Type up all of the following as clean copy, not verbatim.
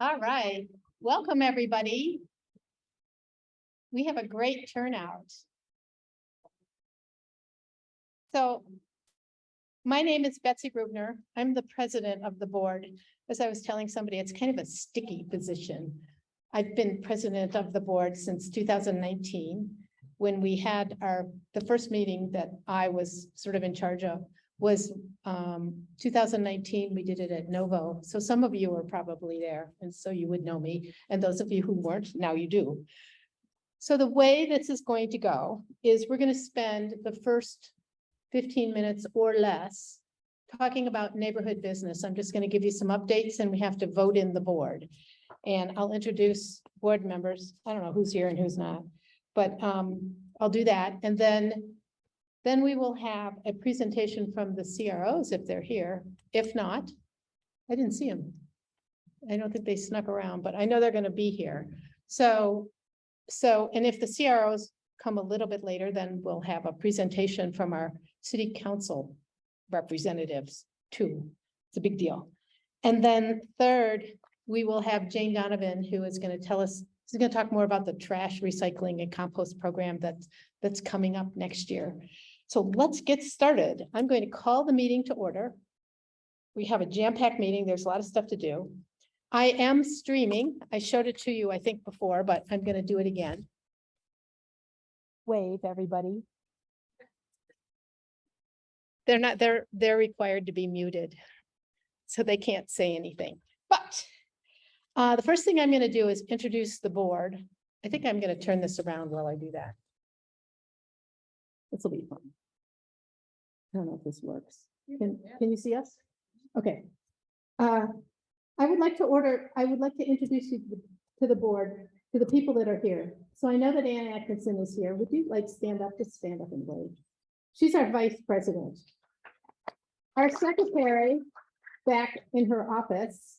All right, welcome everybody. We have a great turnout. So my name is Betsy Rubner. I'm the president of the board. As I was telling somebody, it's kind of a sticky position. I've been president of the board since 2019, when we had the first meeting that I was sort of in charge of was 2019. We did it at Novo. So some of you were probably there, and so you would know me. And those of you who weren't, now you do. So the way this is going to go is we're going to spend the first 15 minutes or less talking about neighborhood business. I'm just going to give you some updates, and we have to vote in the board. And I'll introduce board members. I don't know who's here and who's not, but I'll do that. And then we will have a presentation from the CROs if they're here. If not, I didn't see them. I don't think they snuck around, but I know they're going to be here. So, and if the CROs come a little bit later, then we'll have a presentation from our city council representatives too. It's a big deal. And then third, we will have Jane Donovan, who is going to tell us, she's going to talk more about the trash recycling and compost program that's coming up next year. So let's get started. I'm going to call the meeting to order. We have a jam-packed meeting. There's a lot of stuff to do. I am streaming. I showed it to you, I think, before, but I'm going to do it again. Wave, everybody. They're required to be muted, so they can't say anything. But the first thing I'm going to do is introduce the board. I think I'm going to turn this around while I do that. This will be fun. I don't know if this works. Can you see us? Okay. I would like to introduce you to the board, to the people that are here. So I know that Ann Atkinson is here. Would you like stand up? Just stand up and wave. She's our vice president. Our secretary back in her office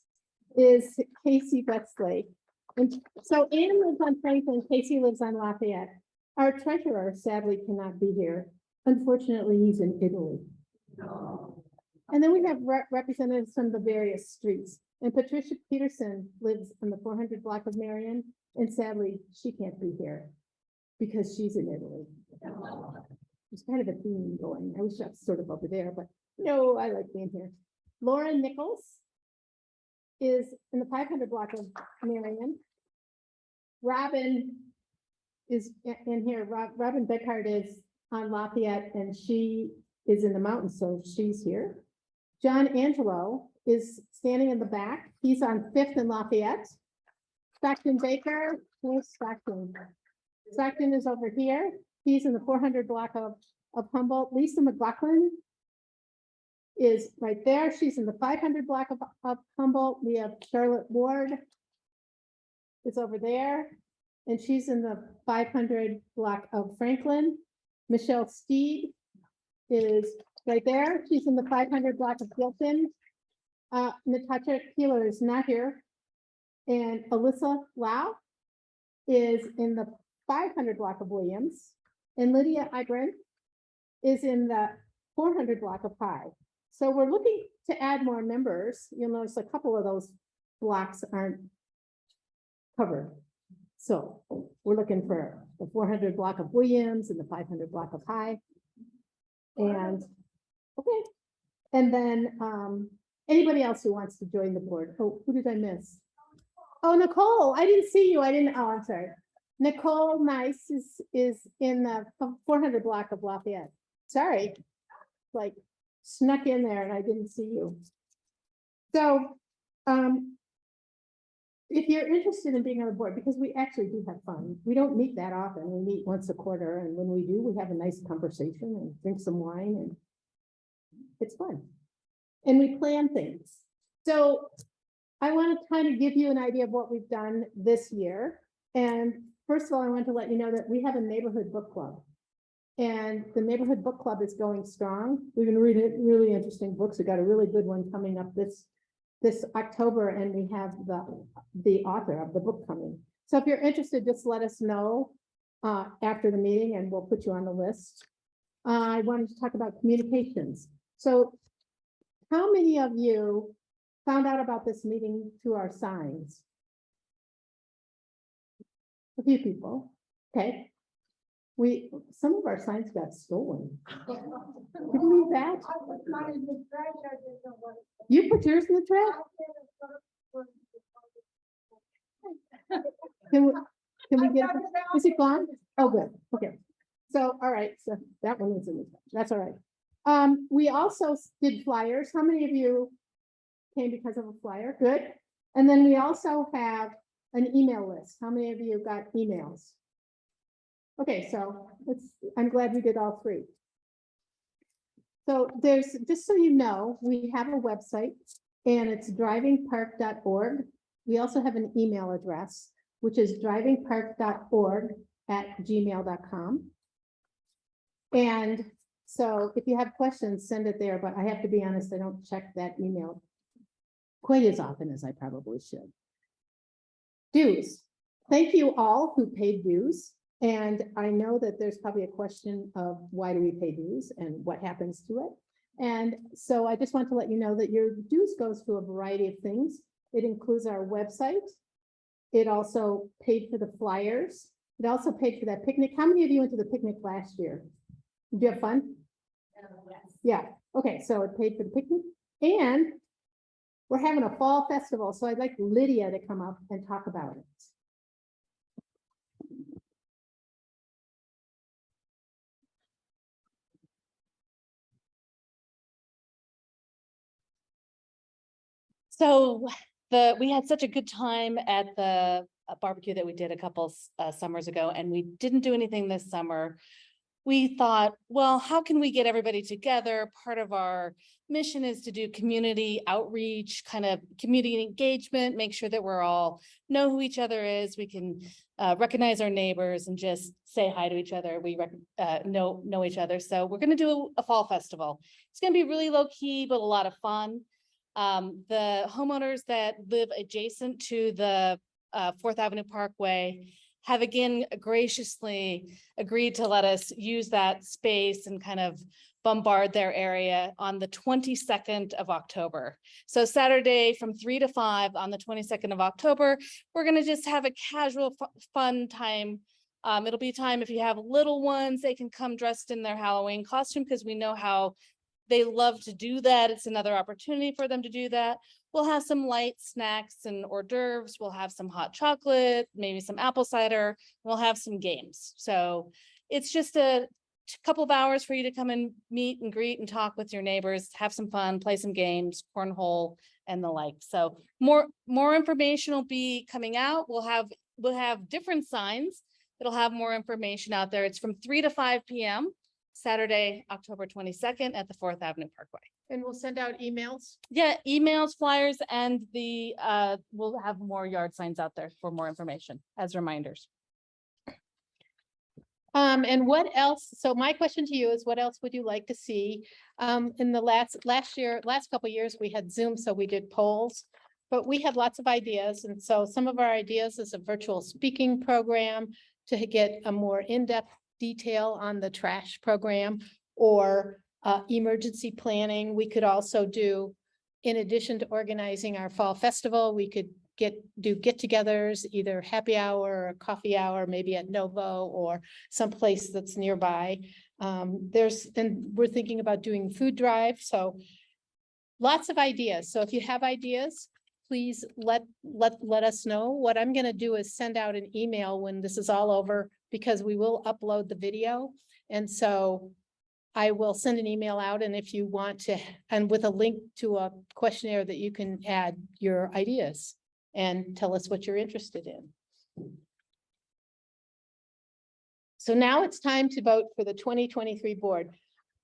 is Casey Westlake. And so Ann lives on Franklin, Casey lives on Lafayette. Our treasurer sadly cannot be here. Unfortunately, he's in Italy. And then we have representatives from the various streets. And Patricia Peterson lives in the 400 block of Marion. And sadly, she can't be here because she's in Italy. There's kind of a theme going. I wish I was sort of over there, but no, I like being here. Lauren Nichols is in the 500 block of Marion. Robin is in here. Robin Beckhardt is on Lafayette, and she is in the mountains, so she's here. John Angelo is standing in the back. He's on 5th and Lafayette. Stockton Baker, where's Stockton? Stockton is over here. He's in the 400 block of Humboldt. Lisa McLaughlin is right there. She's in the 500 block of Humboldt. We have Charlotte Ward is over there, and she's in the 500 block of Franklin. Michelle Steed is right there. She's in the 500 block of Gilpin. Natasha Keeler is not here. And Alyssa Lau is in the 500 block of Williams. And Lydia Igren is in the 400 block of High. So we're looking to add more members. You'll notice a couple of those blocks aren't covered. So we're looking for the 400 block of Williams and the 500 block of High. And okay. And then anybody else who wants to join the board. Oh, who did I miss? Oh, Nicole, I didn't see you. Oh, I'm sorry. Nicole Nice is in the 400 block of Lafayette. Sorry, like snuck in there and I didn't see you. So if you're interested in being on the board, because we actually do have fun. We don't meet that often. We meet once a quarter, and when we do, we have a nice conversation and drink some wine, and it's fun. And we plan things. So I want to kind of give you an idea of what we've done this year. And first of all, I want to let you know that we have a neighborhood book club. And the neighborhood book club is going strong. We've been reading really interesting books. We got a really good one coming up this October, and we have the author of the book coming. So if you're interested, just let us know after the meeting and we'll put you on the list. I wanted to talk about communications. So how many of you found out about this meeting through our signs? A few people. Okay. Some of our signs got stolen. Can you believe that? You put yours in the trash? Can we get, is it gone? Oh, good. Okay. So, all right. So that one is in the trash. That's all right. We also did flyers. How many of you came because of a flyer? Good. And then we also have an email list. How many of you got emails? Okay, so I'm glad we did all three. So there's, just so you know, we have a website and it's drivingpark.org. We also have an email address, which is drivingpark.org@gmail.com. And so if you have questions, send it there, but I have to be honest, I don't check that email quite as often as I probably should. Dues. Thank you all who paid dues. And I know that there's probably a question of why do we pay dues and what happens to it. And so I just want to let you know that your dues goes to a variety of things. It includes our website. It also paid for the flyers. It also paid for that picnic. How many of you went to the picnic last year? Did you have fun? Yes. Yeah. Okay. So it paid for the picnic and we're having a fall festival. So I'd like Lydia to come up and talk about it. So we had such a good time at the barbecue that we did a couple summers ago, and we didn't do anything this summer. We thought, well, how can we get everybody together? Part of our mission is to do community outreach, kind of community engagement, make sure that we're all know who each other is. We can recognize our neighbors and just say hi to each other. We know each other. So we're going to do a fall festival. It's going to be really low key, but a lot of fun. The homeowners that live adjacent to the 4th Avenue Parkway have again graciously agreed to let us use that space and kind of bombard their area on the 22nd of October. So Saturday from 3 to 5 on the 22nd of October, we're going to just have a casual fun time. It'll be time if you have little ones, they can come dressed in their Halloween costume because we know how they love to do that. It's another opportunity for them to do that. We'll have some light snacks and hors d'oeuvres. We'll have some hot chocolate, maybe some apple cider. We'll have some games. So it's just a couple of hours for you to come and meet and greet and talk with your neighbors, have some fun, play some games, cornhole and the like. So more information will be coming out. We'll have different signs. It'll have more information out there. It's from 3 to 5 p.m. Saturday, October 22nd at the 4th Avenue Parkway. And we'll send out emails. Yeah, emails, flyers, and we'll have more yard signs out there for more information as reminders. And what else? So my question to you is, what else would you like to see? In the last couple of years, we had Zoom, so we did polls, but we had lots of ideas. And so some of our ideas is a virtual speaking program to get a more in-depth detail on the trash program or emergency planning. We could also do, in addition to organizing our fall festival, we could do get-togethers, either happy hour or coffee hour, maybe at Novo or someplace that's nearby. And we're thinking about doing food drive. So lots of ideas. So if you have ideas, please let us know. What I'm going to do is send out an email when this is all over, because we will upload the video. And so I will send an email out, and if you want to, and with a link to a questionnaire that you can add your ideas and tell us what you're interested in. So now it's time to vote for the 2023 board.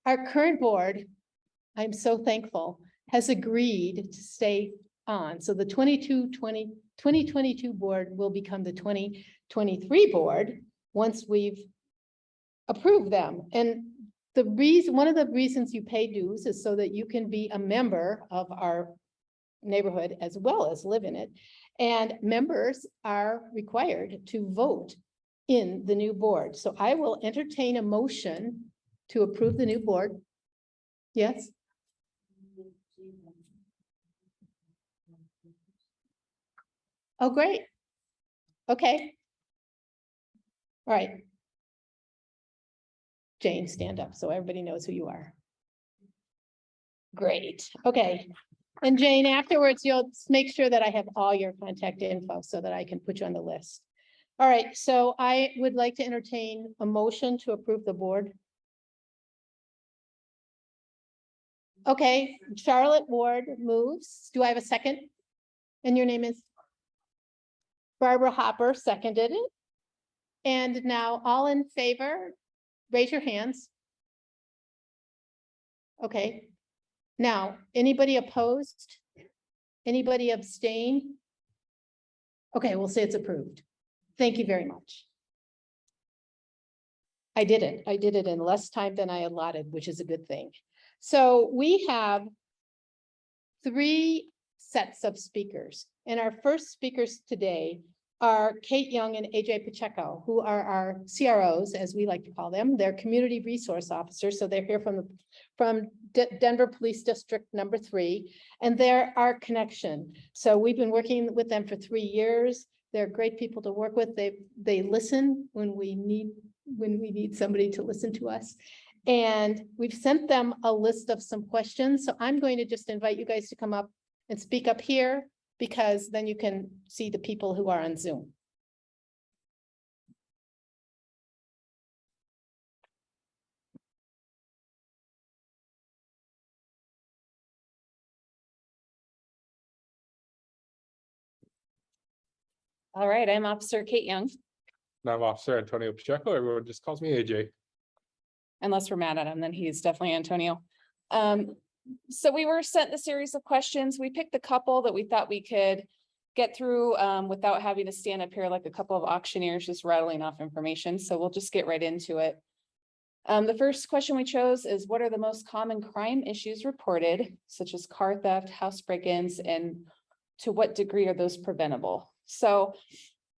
Our current board, I'm so thankful, has agreed to stay on. So the 2022 board will become the 2023 board once we've approved them. And one of the reasons you pay dues is so that you can be a member of our neighborhood as well as live in it. And members are required to vote in the new board. So I will entertain a motion to approve the new board. Yes. Oh, great. Okay. All right. Jane, stand up so everybody knows who you are. Great. Okay. And Jane, afterwards, you'll make sure that I have all your contact info so that I can put you on the list. All right. So I would like to entertain a motion to approve the board. Okay. Charlotte Ward moves. Do I have a second? And your name is? Barbara Hopper seconded it. And now all in favor, raise your hands. Okay. Now, anybody opposed? Anybody abstain? Okay, we'll say it's approved. Thank you very much. I did it. I did it in less time than I allotted, which is a good thing. So we have 3 sets of speakers. And our first speakers today are Kate Young and AJ Pacheco, who are our CROs, as we like to call them. They're community resource officers. So they're here from Denver Police District number 3, and they're our connection. So we've been working with them for 3 years. They're great people to work with. They listen when we need somebody to listen to us. And we've sent them a list of some questions. So I'm going to just invite you guys to come up and speak up here, because then you can see the people who are on Zoom. All right, I'm Officer Kate Young, And I'm Officer Antonio Pacheco. Everyone just calls me AJ. unless we're mad at him, then he's definitely Antonio. So we were sent the series of questions. We picked a couple that we thought we could get through without having to stand up here like a couple of auctioneers just rattling off information. So we'll just get right into it. The first question we chose is, what are the most common crime issues reported, such as car theft, house break-ins, and to what degree are those preventable? So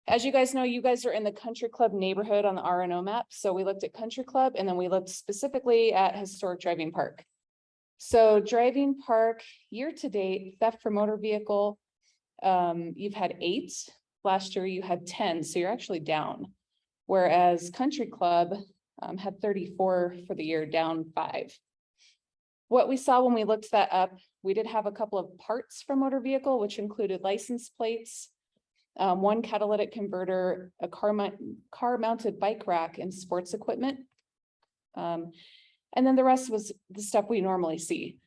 as you guys know, you guys are in the Country Club neighborhood on the RNO map. So we looked at Country Club, and then we looked specifically at Historic Driving Park. So Driving Park, year to date, theft for motor vehicle, you've had 8. Last year you had 10, so you're actually down. Whereas Country Club had 34 for the year, down 5. What we saw when we looked that up, we did have a couple of parts from motor vehicle, which included license plates, 1 catalytic converter, a car mounted bike rack, and sports equipment. And then the rest was the stuff we normally see.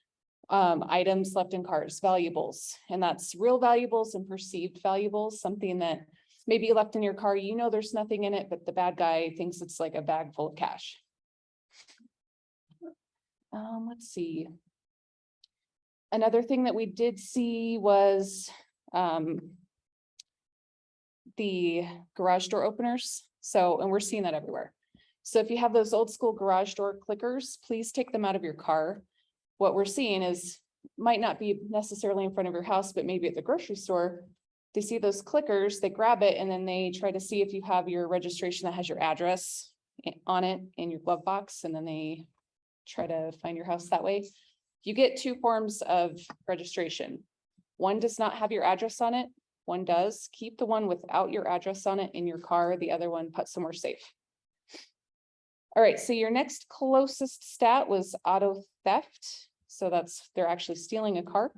Items left in cars, valuables, and that's real valuables and perceived valuables, something that maybe you left in your car, you know there's nothing in it, but the bad guy thinks it's like a bag full of cash. Let's see. Another thing that we did see was the garage door openers. So, and we're seeing that everywhere. So if you have those old school garage door clickers, please take them out of your car. What we're seeing is, might not be necessarily in front of your house, but maybe at the grocery store, they see those clickers, they grab it, and then they try to see if you have your registration that has your address on it in your glove box, and then they try to find your house that way. You get 2 forms of registration. One does not have your address on it. One does. Keep the one without your address on it in your car. The other one put somewhere safe. All right, so your next closest stat was auto theft. So that's, they're actually stealing a car.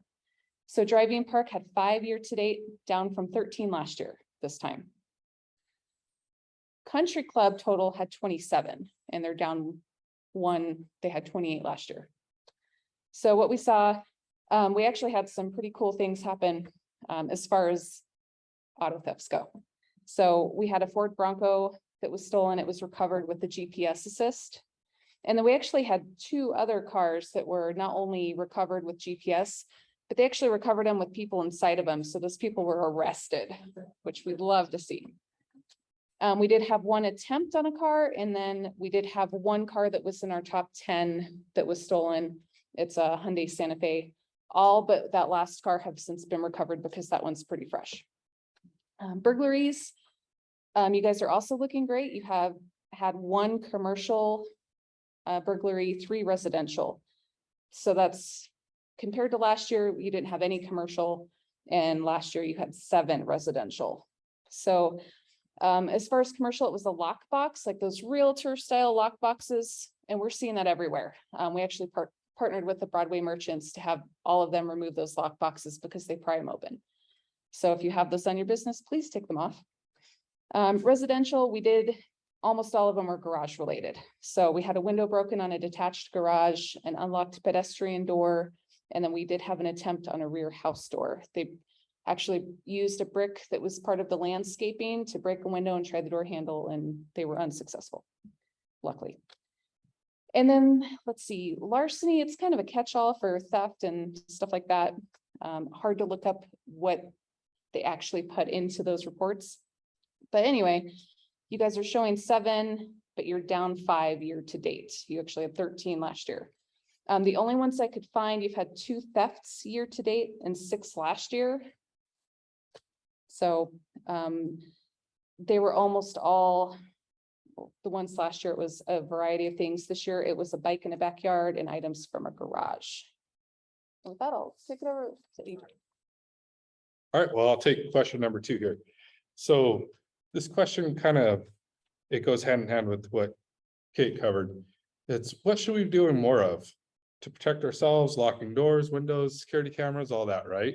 So Driving Park had 5 year to date, down from 13 last year this time. Country Club total had 27, and they're down 1. They had 28 last year. So what we saw, we actually had some pretty cool things happen as far as auto thefts go. So we had a Ford Bronco that was stolen. It was recovered with the GPS assist. And then we actually had 2 other cars that were not only recovered with GPS, but they actually recovered them with people inside of them. So those people were arrested, which we'd love to see. We did have 1 attempt on a car, and then we did have 1 car that was in our top 10 that was stolen. It's a Hyundai Santa Fe. All but that last car have since been recovered because that one's pretty fresh. Burglaries, you guys are also looking great. You have had 1 commercial burglary, 3 residential. So that's compared to last year, you didn't have any commercial, and last year you had 7 residential. So As far as commercial, it was a lockbox, like those realtor style lock boxes, and we're seeing that everywhere. We actually partnered with the Broadway merchants to have all of them remove those lock boxes because they pry them open. So if you have those on your business, please take them off. Residential, we did, almost all of them were garage related. So we had a window broken on a detached garage, an unlocked pedestrian door, and then we did have an attempt on a rear house door. They actually used a brick that was part of the landscaping to break a window and try the door handle, and they were unsuccessful, luckily. And then, let's see, larceny, it's kind of a catch-all for theft and stuff like that. Hard to look up what they actually put into those reports. But anyway, you guys are showing 7, but you're down 5 year to date. You actually had 13 last year. The only ones I could find, you've had 2 thefts year to date and 6 last year. So they were almost all, the ones last year, it was a variety of things. This year, it was a bike in a backyard and items from a garage. With that, I'll take it over to Adrian. All right, well, I'll take question number 2 here. So this question it goes hand in hand with what Kate covered. It's what should we be doing more of to protect ourselves, locking doors, windows, security cameras, all that, right?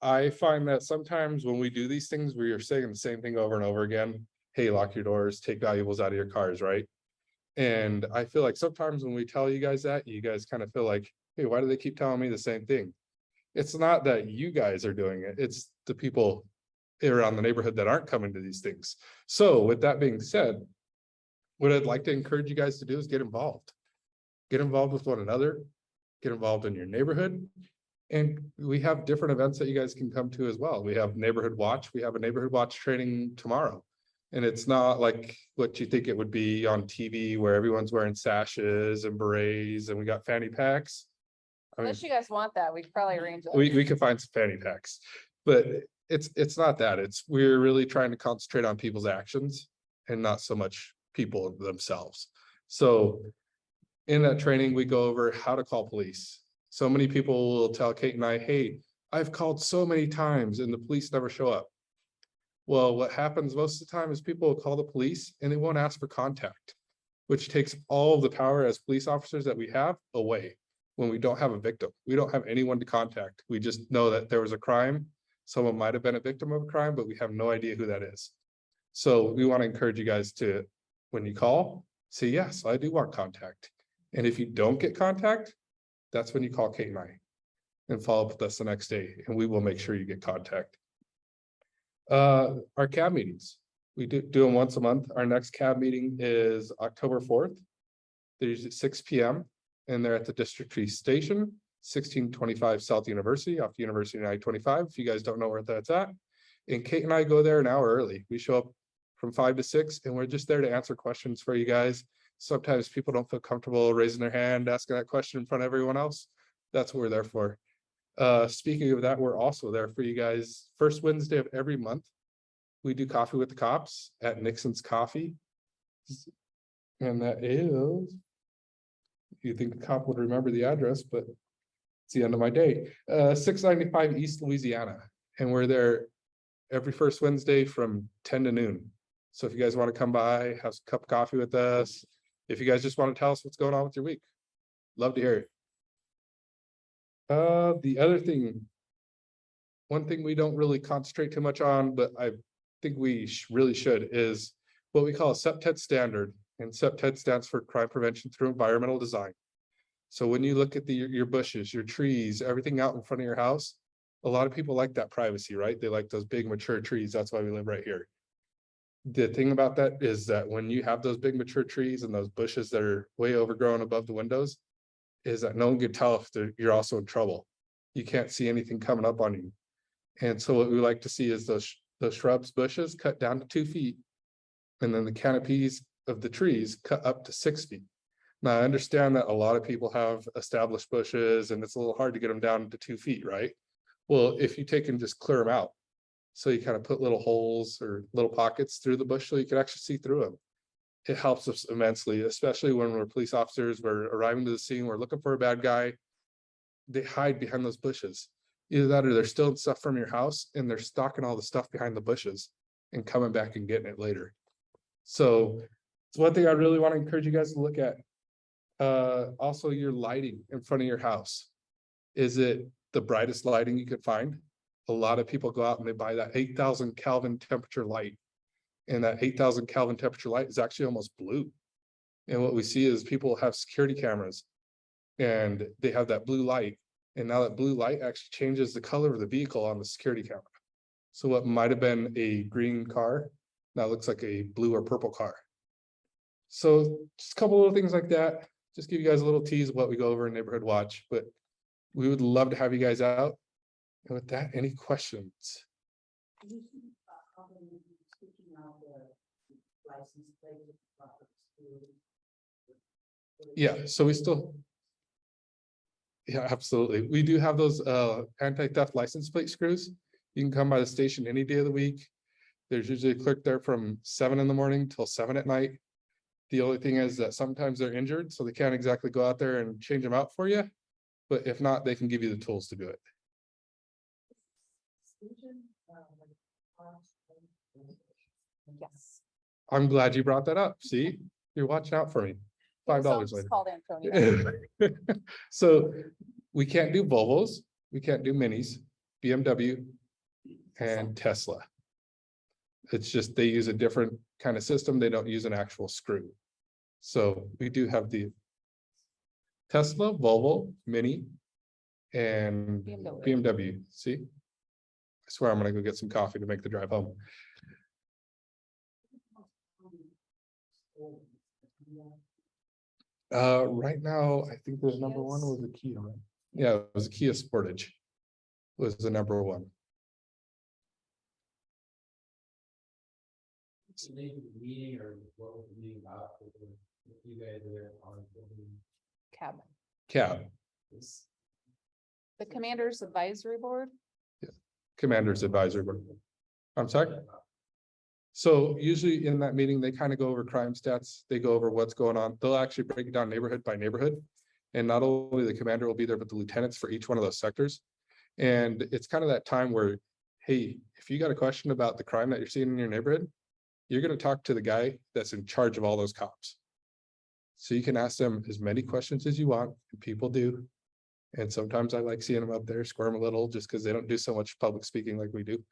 I find that sometimes when we do these things, we are saying the same thing over and over again. Hey, lock your doors, take valuables out of your cars, right? And I feel like sometimes when we tell you guys that, you guys kind of feel like, hey, why do they keep telling me the same thing? It's not that you guys are doing it, it's the people around the neighborhood that aren't coming to these things. So with that being said, what I'd like to encourage you guys to do is get involved. Get involved with one another, get involved in your neighborhood. And we have different events that you guys can come to as well. We have neighborhood watch. We have a neighborhood watch training tomorrow. And it's not like what you think it would be on TV where everyone's wearing sashes and berets and we got fanny packs. I mean, Unless you guys want that, we could probably arrange it. we could find some fanny packs, but it's not that. It's we're really trying to concentrate on people's actions and not so much people themselves. So in that training, we go over how to call police. So many people will tell Kate and I, hey, I've called so many times and the police never show up. Well, what happens most of the time is people will call the police and they won't ask for contact, which takes all of the power as police officers that we have away. When we don't have a victim, we don't have anyone to contact. We just know that there was a crime. Someone might have been a victim of a crime, but we have no idea who that is. So we want to encourage you guys to, when you call, say, yes, I do want contact. And if you don't get contact, that's when you call Kate and I and follow up with us the next day, and we will make sure you get contact. Our CAB meetings, we do them once a month. Our next CAB meeting is October 4th. They're usually at 6 p.m. and they're at the District Tree Station, 1625 South University, off University I-25. If you guys don't know where that's at. And Kate and I go there an hour early. We show up from 5 to 6, and we're just there to answer questions for you guys. Sometimes people don't feel comfortable raising their hand, asking that question in front of everyone else. That's what we're there for. Speaking of that, we're also there for you guys. First Wednesday of every month, we do coffee with the cops at Nixon's Coffee. And that is, you think the cop would remember the address, but it's the end of my day. 695 East Louisiana. And we're there every first Wednesday from 10 to noon. So if you guys want to come by, have a cup of coffee with us, if you guys just want to tell us what's going on with your week, love to hear it. The other thing, one thing we don't really concentrate too much on, but I think we really should, is what we call a CPTED standard. And CPTED stands for Crime Prevention Through Environmental Design. So when you look at your bushes, your trees, everything out in front of your house, a lot of people like that privacy, right? They like those big mature trees. That's why we live right here. The thing about that is that when you have those big mature trees and those bushes that are way overgrown above the windows, is that no one can tell if you're also in trouble. You can't see anything coming up on you. And so what we like to see is those shrubs, bushes cut down to 2 feet, and then the canopies of the trees cut up to 6 feet. Now, I understand that a lot of people have established bushes and it's a little hard to get them down to 2 feet, right? Well, if you take and just clear them out, so you kind of put little holes or little pockets through the bush so you can actually see through them. It helps us immensely, especially when we're police officers, we're arriving to the scene, we're looking for a bad guy. They hide behind those bushes. Either that or they're stealing stuff from your house and they're stalking all the stuff behind the bushes. and coming back and getting it later. So it's one thing I really want to encourage you guys to look at. Also your lighting in front of your house. Is it the brightest lighting you could find? A lot of people go out and they buy that 8,000 Kelvin temperature light. And that 8,000 Kelvin temperature light is actually almost blue. And what we see is people have security cameras and they have that blue light. And now that blue light actually changes the color of the vehicle on the security camera. So what might have been a green car now looks like a blue or purple car. So just a couple of things like that. Just give you guys a little tease of what we go over in Neighborhood Watch, but we would love to have you guys out. And with that, any questions? Yeah, so we still. Yeah, absolutely. We do have those anti-theft license plate screws. You can come by the station any day of the week. There's usually a clerk there from 7 in the morning till 7 at night. The only thing is that sometimes they're injured, so they can't exactly go out there and change them out for you. But if not, they can give you the tools to do it. Yes. I'm glad you brought that up. See, you're watching out for me. $5 later. Called Antonio. So we can't do Volvos, we can't do Minis, BMW, and Tesla. It's just they use a different kind of system. They don't use an actual screw. So we do have the Tesla, Volvo, Mini, and BMW. See, I swear I'm gonna go get some coffee to make the drive home. Right now, I think the number one was a Kia, right? Yeah, it was a Kia Sportage. Was the number one. Meeting or what was the meeting about? If you guys are on Cab. Cab, this. The Commander's Advisory Board. Commander's Advisory Board. I'm sorry. So usually in that meeting, they kind of go over crime stats. They go over what's going on. They'll actually break it down neighborhood by neighborhood. And not only the commander will be there, but the lieutenants for each one of those sectors. And it's kind of that time where, hey, if you got a question about the crime that you're seeing in your neighborhood, you're going to talk to the guy that's in charge of all those cops. So you can ask them as many questions as you want, and people do. And sometimes I like seeing them up there squirm a little just because they don't do so much public speaking like we do.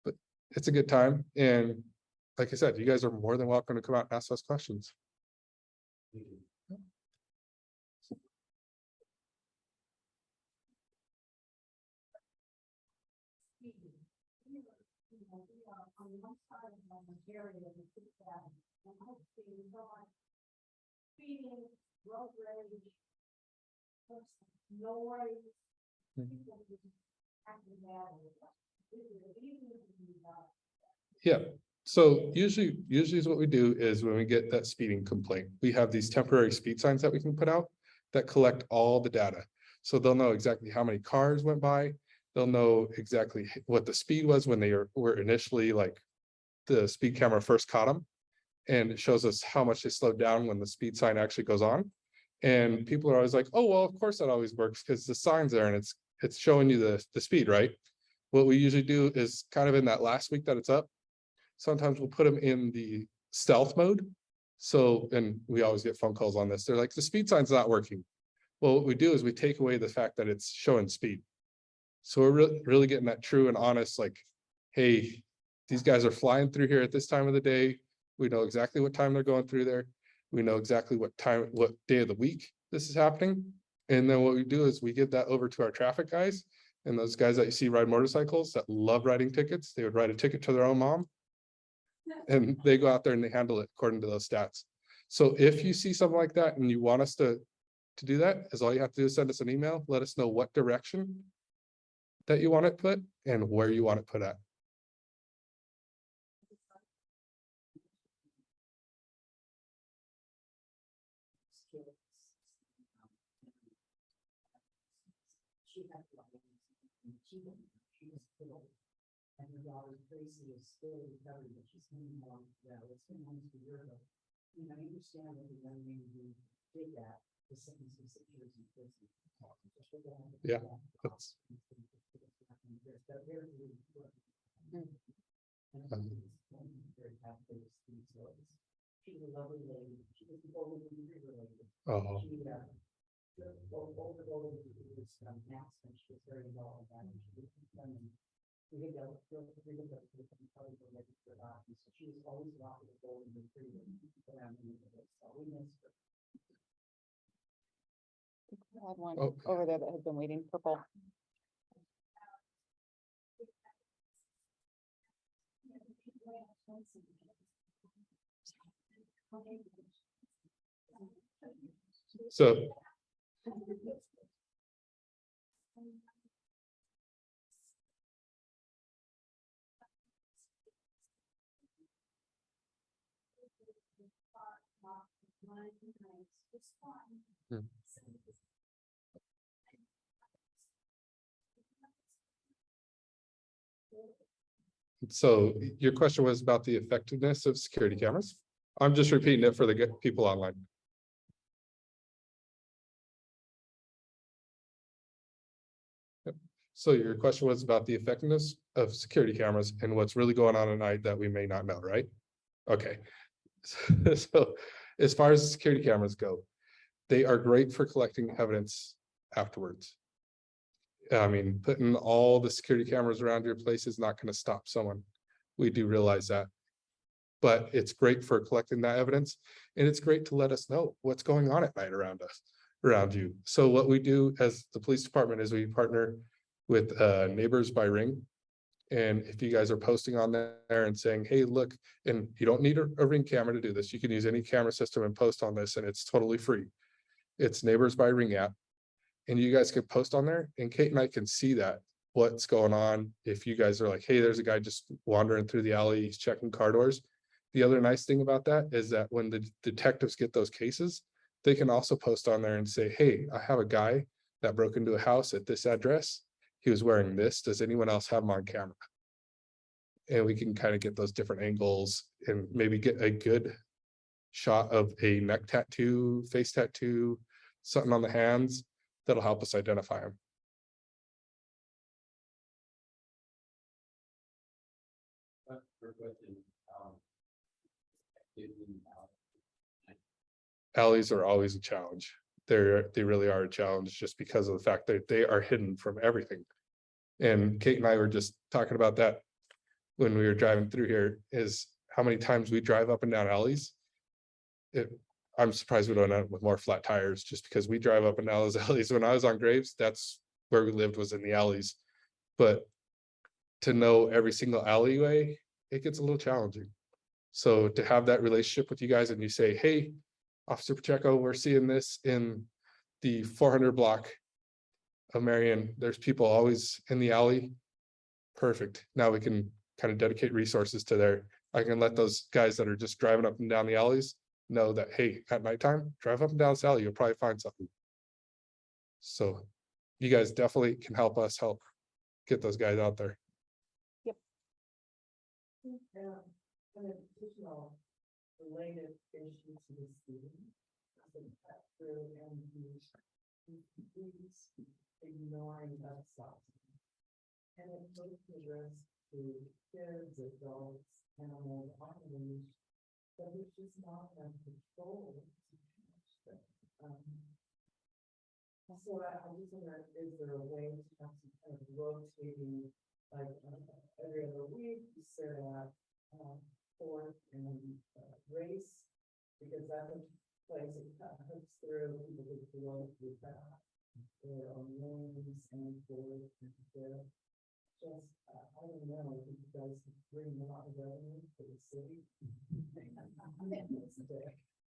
But it's a good time. And like I said, you guys are more than welcome to come out and ask us questions. Yeah. So usually is what we do is when we get that speeding complaint, we have these temporary speed signs that we can put out that collect all the data. So they'll know exactly how many cars went by. They'll know exactly what the speed was when they were initially, like, the speed camera first caught them. And it shows us how much they slowed down when the speed sign actually goes on. And people are always like, oh, well, of course that always works because the sign's there and it's showing you the speed, right? What we usually do is kind of in that last week that it's up, sometimes we'll put them in the stealth mode. So, and we always get phone calls on this. They're like, the speed sign's not working. Well, what we do is we take away the fact that it's showing speed. So we're really getting that true and honest, like, hey, these guys are flying through here at this time of the day. We know exactly what time they're going through there. We know exactly what day of the week this is happening. And then what we do is we give that over to our traffic guys. And those guys that you see ride motorcycles that love writing tickets, they would write a ticket to their own mom. And they go out there and they handle it according to those stats. So if you see something like that and you want us to do that, is all you have to do is send us an email, let us know what direction that you want it put and where you want it put at. And her daughter Tracy is still recovering, but she's coming along well. It's been almost a year ago. And I understand that the young man who did that was sentenced to 6 years in prison. Yeah, that's very happy to see, so she's a lovely lady. She was over the related. Oh, She, over the years, Max, and she was very involved in that. And she was we had got probably related to that. And so she was always walking the golden retriever around the neighborhood. So we missed her. I had one Oh. over there that had been waiting, purple. so. Hmm. So your question was about the effectiveness of security cameras. I'm just repeating it for the people online. Yep. So your question was about the effectiveness of security cameras and what's really going on at night that we may not know, right? Okay. So as far as security cameras go, they are great for collecting evidence afterwards. I mean, putting all the security cameras around your place is not going to stop someone. We do realize that. But it's great for collecting that evidence, and it's great to let us know what's going on at night around us, around you. So what we do as the police department is we partner with Neighbors by Ring. And if you guys are posting on there and saying, hey, look, and you don't need a Ring camera to do this, you can use any camera system and post on this, and it's totally free. It's Neighbors by Ring app. And you guys can post on there, and Kate and I can see that what's going on. If you guys are like, hey, there's a guy just wandering through the alley, he's checking car doors. The other nice thing about that is that when the detectives get those cases, they can also post on there and say, hey, I have a guy that broke into a house at this address. He was wearing this. Does anyone else have him on camera? And we can kind of get those different angles and maybe get a good shot of a neck tattoo, face tattoo, something on the hands that'll help us identify him. Alleys are always a challenge. They really are a challenge just because of the fact that they are hidden from everything. And Kate and I were just talking about that when we were driving through here, is how many times we drive up and down alleys. I'm surprised we don't end up with more flat tires, just because we drive up and down those alleys. When I was on Graves, that's where we lived, was in the alleys. But to know every single alleyway, it gets a little challenging. So to have that relationship with you guys and you say, hey, Officer Pacheco, we're seeing this in the 400 block of Marion. There's people always in the alley. Perfect. Now we can kind of dedicate resources to there. I can let those guys that are just driving up and down the alleys know that, hey, at nighttime, drive up and down this alley, you'll probably find something. So you guys definitely can help us help get those guys out there. An additional related issue to the student, and he's ignoring themselves. And it puts the risk to kids, adults, animals, on the leash, but it's just not in control. So I just wonder, is there a way to have some kind of rotating, like every other week, you set up fourth and race, because that place it hooks through people who belong to that. There are names and fourth and fifth. Just I don't know if you guys bring a lot of revenue to the city.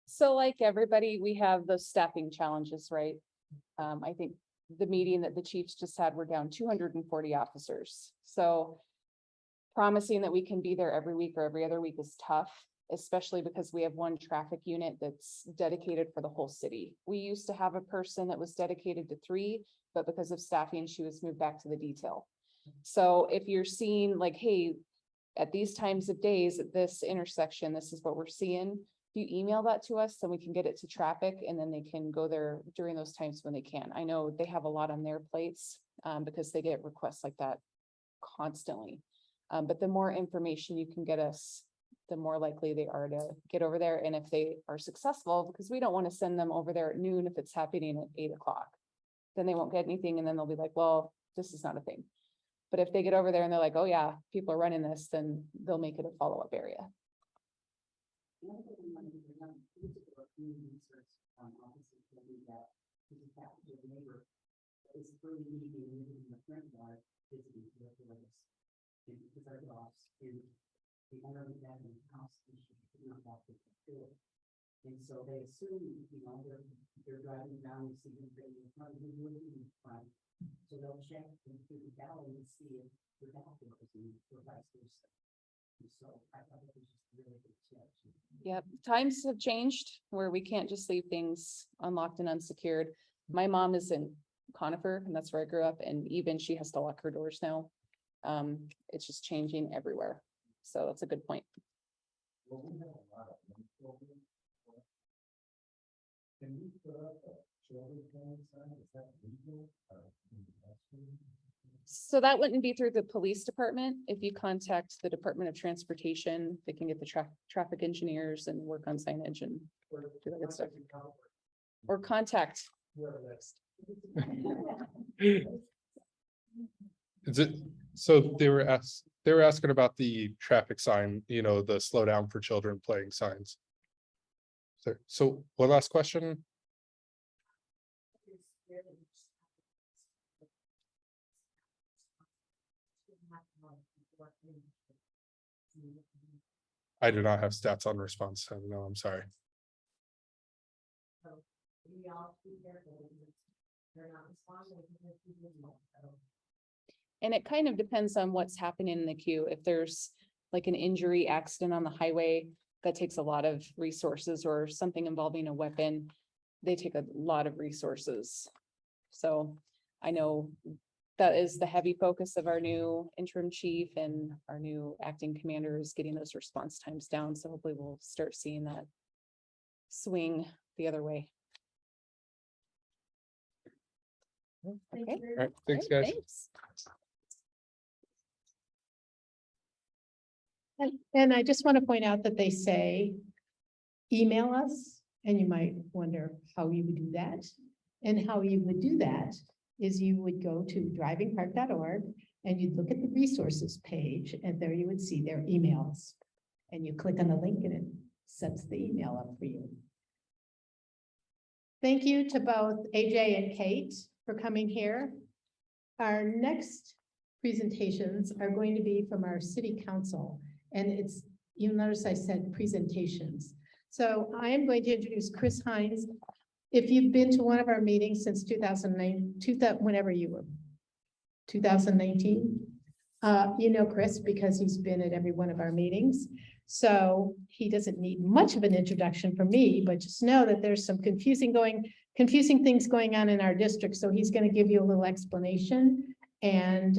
So like everybody, we have those staffing challenges, right? I think the meeting that the chiefs just had, we're down 240 officers. So promising that we can be there every week or every other week is tough, especially because we have one traffic unit that's dedicated for the whole city. We used to have a person that was dedicated to 3, but because of staffing, she was moved back to the detail. So if you're seeing like, hey, at these times of days at this intersection, this is what we're seeing. If you email that to us, then we can get it to traffic and then they can go there during those times when they can. I know they have a lot on their plates because they get requests like that constantly. But the more information you can get us, the more likely they are to get over there. And if they are successful, because we don't want to send them over there at noon if it's happening at 8 o'clock. Then they won't get anything and then they'll be like, well, this is not a thing. But if they get over there and they're like, oh yeah, people are running this, then they'll make it a follow-up area. And so they assume, they're driving down, you see them in front of you, in front. So they'll check into the galley and see if the bathroom is in or vice versa. And so I thought it was just a really good tip. Yep, times have changed where we can't just leave things unlocked and unsecured. My mom is in Conifer and that's where I grew up, and even she has to lock her doors now. It's just changing everywhere. So that's a good point. Well, we have a lot of young children. Can we put up a children's home sign? Is that legal? So that wouldn't be through the police department. If you contact the Department of Transportation, they can get the traffic engineers and work on signage and do that good stuff. Or contact. Is it, so they were asking about the traffic sign, the slow down for children playing signs. So one last question. I do not have stats on response time. No, I'm sorry. And it kind of depends on what's happening in the queue. If there's like an injury accident on the highway, that takes a lot of resources, or something involving a weapon, they take a lot of resources. So I know that is the heavy focus of our new interim chief and our new acting commander, is getting those response times down. So hopefully we'll start seeing that swing the other way. Okay. All right, thanks, Great, guys. thanks. And I just want to point out that they say, email us, and you might wonder how you would do that. And how you would do that is you would go to drivingpark.org and you'd look at the resources page, and there you would see their emails. And you click on the link and it sets the email up for you. Thank you to both AJ and Kate for coming here. Our next presentations are going to be from our city council. And it's, you'll notice I said presentations. So I am going to introduce Chris Hinds. If you've been to one of our meetings since 2009, whenever you were, 2019, you know Chris because he's been at every one of our meetings. So he doesn't need much of an introduction from me, but just know that there's some confusing things going on in our district. So he's going to give you a little explanation, and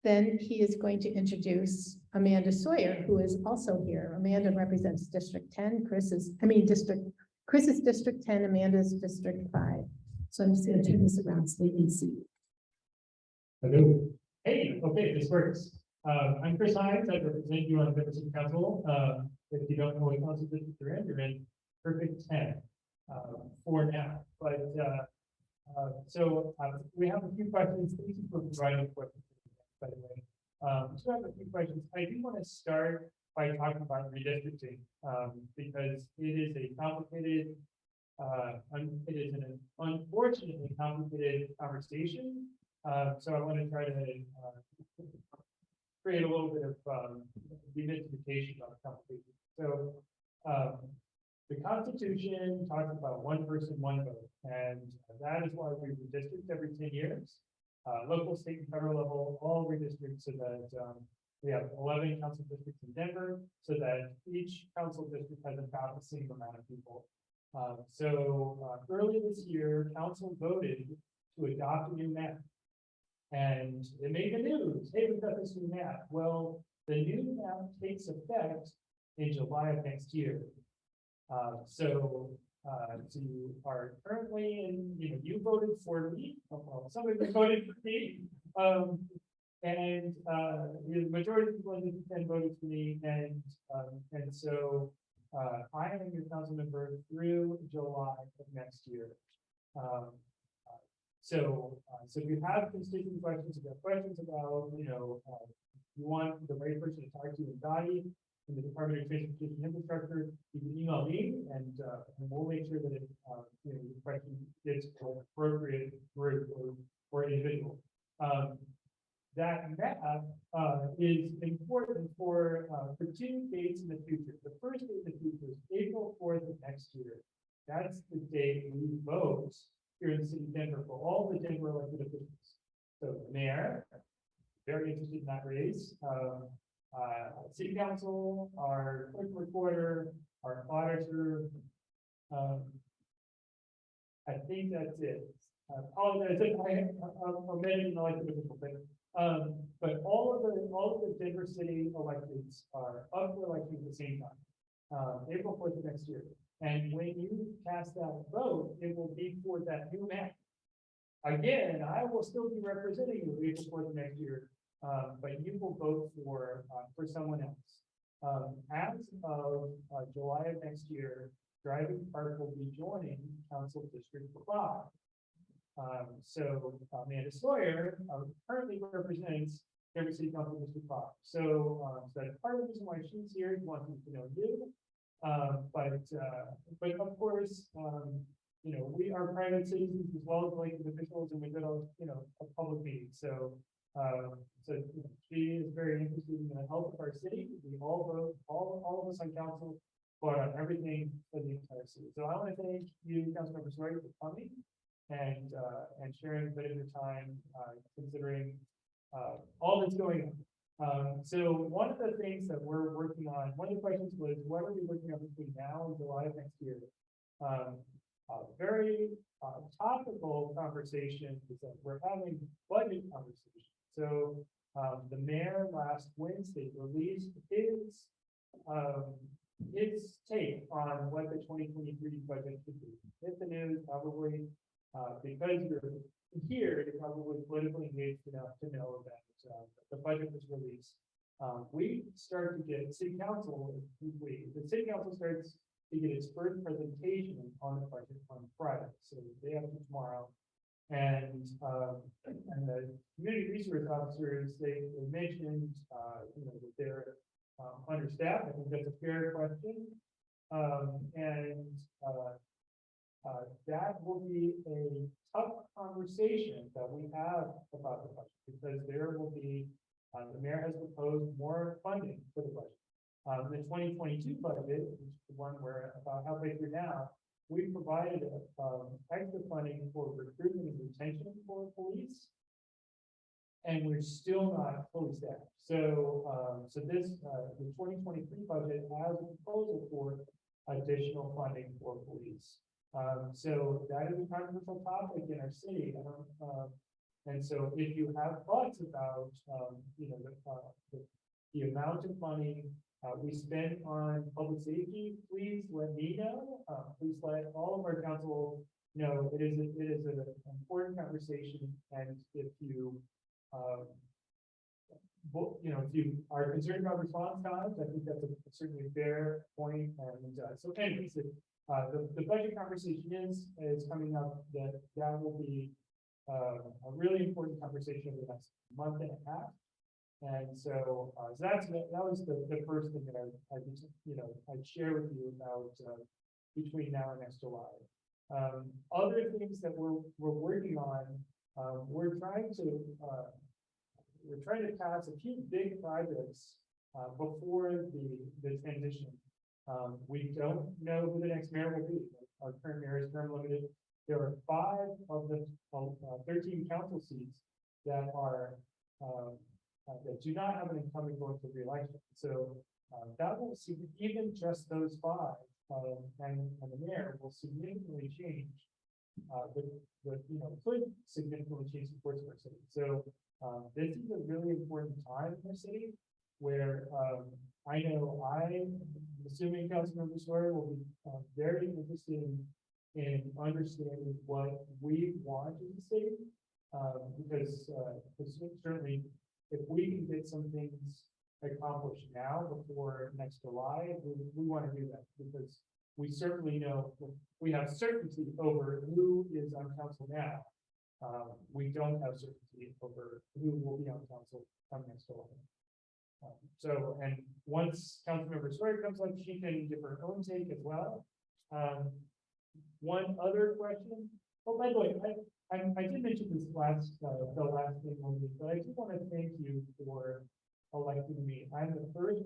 then he is going to introduce Amanda Sawyer, who is also here. Amanda represents District 10. Chris is District 10, Amanda's District 5. So I'm just going to turn this around so they can see. Hello. Hey, okay, this works. I'm Chris Hinds. I represent you on the City Council. If you don't know what council district you're in perfect 10 for now. But we have a few questions. Thank you for providing questions, by the way. So I have a few questions. I do want to start by talking about redistricting because it is a complicated, it is an unfortunately complicated conversation. So I want to try to create a little bit of demystification on the complication. So the Constitution talks about one person, one vote, and that is why we redistrict every 10 years. Local, state, and federal level, all redistrict, so that we have 11 council districts in Denver, so that each council district has about the same amount of people. Early this year, council voted to adopt a new map. And it made the news. Hey, we've got this new map. Well, the new map takes effect in July of next year. So you are currently in, you voted for me. Well, somebody voted for me. And, the majority of people in the 10 voted for me, and so, I am your council member through July of next year. So if you have constituent questions, if you have questions about, you want the right person to talk to in Dottie, in the Department of Transportation Infrastructure, you can email me and we'll make sure that it, your question gets to an appropriate group or individual. That map is important for 2 dates in the future. The first date in the future is April 4th of next year. That's the date we vote here in the city of Denver for all the Denver elected officials. So the mayor, very interested in that race. City council, our clerk recorder, our auditor. I think that's it. I apologize if I'm omitting an elected official thing. But all of the Denver city electeds are up for election at the same time, April 4th of next year. And when you cast that vote, it will be for that new map. Again, I will still be representing you April 4th of next year, but you will vote for someone else. As of July of next year, Driving Park will be joining Council District 5. So Amanda Sawyer currently represents Denver City Council District 5. So that's part of the reason why she's here, wanting to know you. But of course, we are private citizens as well as elected officials, and we go to, a public meeting. So she is very interested in the health of our city. We all vote, all of us on council, but on everything for the entire city. So I want to thank you, Councilmember Sawyer, for coming and sharing a bit of your time, considering all that's going on. So one of the things that we're working on, one of the questions was, what are we working on between now and July of next year? A very topical conversation is that we're having budget conversation. So the mayor last Wednesday released his take on what the 2023 budget should be. Hit the news probably because you're here, you're probably politically engaged enough to know that the budget was released. We start to get city council. The city council starts to get its first presentation on the budget on Friday, so the day after tomorrow. And the community resource officers, they mentioned, that they're understaffed. I think that's a fair question. That will be a tough conversation that we have about the budget, because there will be, the mayor has proposed more funding for the budget. The 2022 budget, which is the one we're about halfway through now, we provided extra funding for recruitment and retention for police, and we're still not fully staffed. So, the 2023 budget has a proposal for additional funding for police. So that is a controversial topic in our city. And so if you have thoughts about, the amount of money we spend on public safety, please let me know. Please let all of our council know. It is an important conversation, and if you, if you are concerned about response times, I think that's certainly a fair point. And so, anyways, the budget conversation is coming up. That will be a really important conversation over the next month and a half. And so, that was the first thing that I'd share with you about between now and next July. Other things that we're working on, we're trying to pass a few big projects before the transition. We don't know who the next mayor will be. Our current mayor is term limited. There are 5 of the 13 council seats that are that do not have an incumbent going to re-election. So that will see even just those 5 and the mayor will significantly change. Could significantly change the course of our city. So this is a really important time in our city where I know I'm assuming Councilmember Sawyer will be very interested in understanding what we want in the city, because certainly if we can get some things accomplished now before next July, we want to do that because we certainly know, we have certainty over who is on council now. We don't have certainty over who will be on council come next July. So, and once Councilmember Sawyer comes up, she can give her own take as well. One other question. Oh, by the way, I did mention this last, the last thing on me, but I do want to thank you for electing me. I'm the first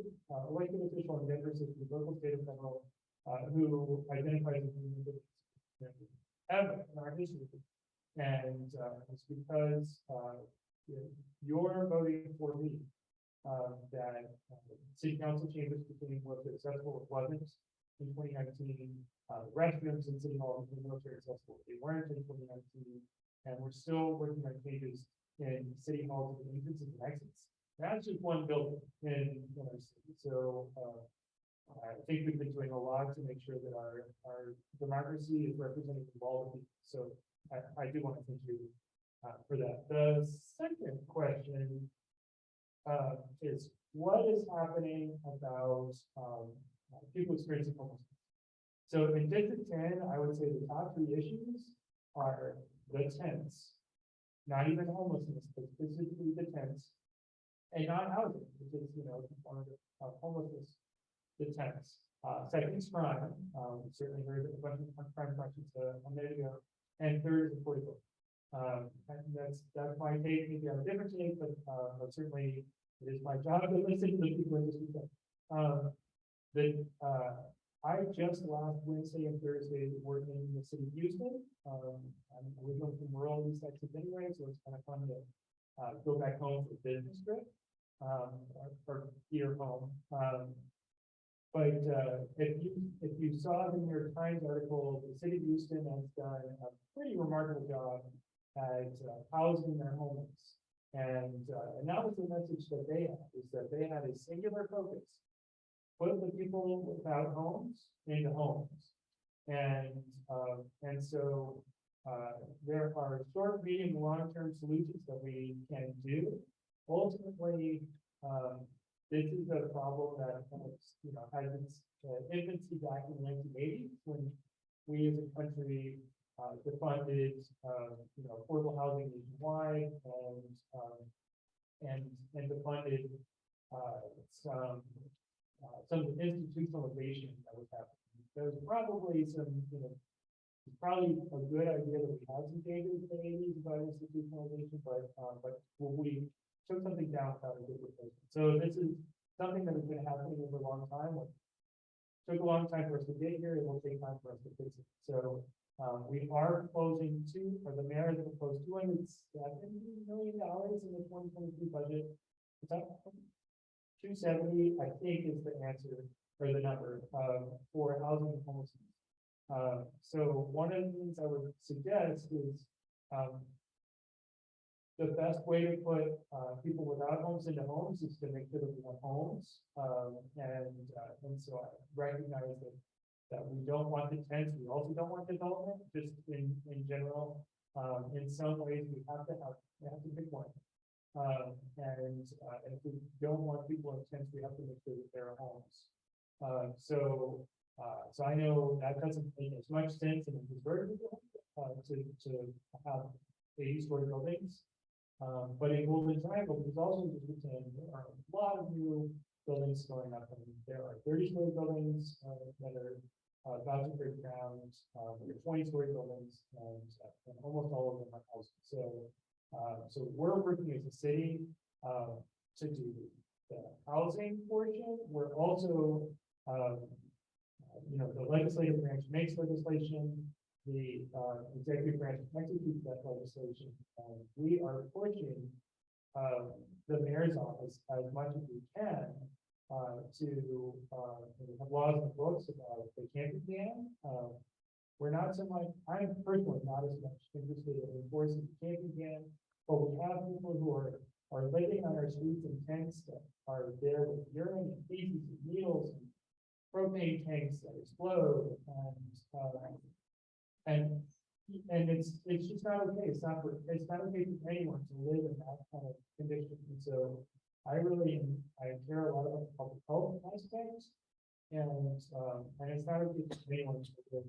elected official in Denver City, local, state, and federal, who identifies as an individual ever in our history. And it's because you're voting for me that city council chambers became more successful. It wasn't in 2019. The restrooms in city hall became more accessible. They weren't in 2019, and we're still working on changes in city halls and entrances and exits. That's just one building in our city. So I think we've been doing a lot to make sure that our democracy is represented in all the people. So I do want to thank you for that. The second question is what is happening about people experiencing homelessness? So in District 10, I would say the top three issues are the tents, not even homelessness, but specifically the tents, and not housing, which is, one of the homelessness, the tents. Second is crime. Certainly heard a bunch of crime questions a minute ago. And third is affordable. And that's my take. Maybe I have a different take, but certainly it is my job to listen to the people in this weekend. I just last Wednesday and Thursday working in the city of Houston. I'm originally from rural East Texas anyway, so it's kind of fun to go back home for business trip or here home. But if you saw the New York Times article, the city of Houston has done a pretty remarkable job at housing their homeless. And that was the message that they had, is that they had a singular focus. Put the people without homes into homes. And so there are short, medium, long-term solutions that we can do. Ultimately, this is a problem that had its infancy back in the 1980s when we as a country defunded affordable housing nationwide and defunded some of the institutionalization that was happening. There's probably it's probably a good idea that we have some changes in the 80s about institutionalization, but when we took something down, that was a good replacement. So this is something that has been happening over a long time. It took a long time for us to get here. It will take time for us to fix it. So we are closing the mayor is going to close $270 million in the 2023 budget. Is that 270? I think is the answer or the number for housing and homelessness. So one of the things I would suggest is the best way to put people without homes into homes is to make sure that we have homes. And so I recognize that we don't want the tents. We also don't want development, just in general. In some ways, we have to pick one. And if we don't want people in tents, we have to make sure that there are homes. So I know that doesn't make as much sense in a Pittsburgh to have 80-story buildings. But in Golden Triangle, there's also there are a lot of new buildings going up. I mean, there are 30-story buildings that are about to break ground. There are 20-story buildings, and almost all of them are houses. So we're working as a city to do the housing portion. We're also, the legislative branch makes legislation. The executive branch executes that legislation. We are pushing the mayor's office as much as we can to have laws in the books about the camping ban. We're not so much, I'm personally not as much interested in enforcing the camping ban, but we have people who are living on our streets in tents that are there with urine and feces and needles and propane tanks that explode and And it's just not okay. It's not okay for anyone to live in that kind of condition. And so I care a lot about the public health aspects. And it's not okay for anyone to live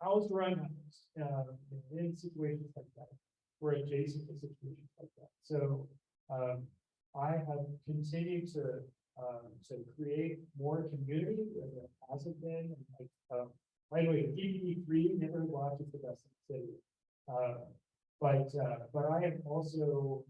housed around house, in situations like that, or adjacent to situations like that. So, I have continued to create more community where there hasn't been. Like, by the way, the DPHD neighborhood watch is the best in the city. But I am also,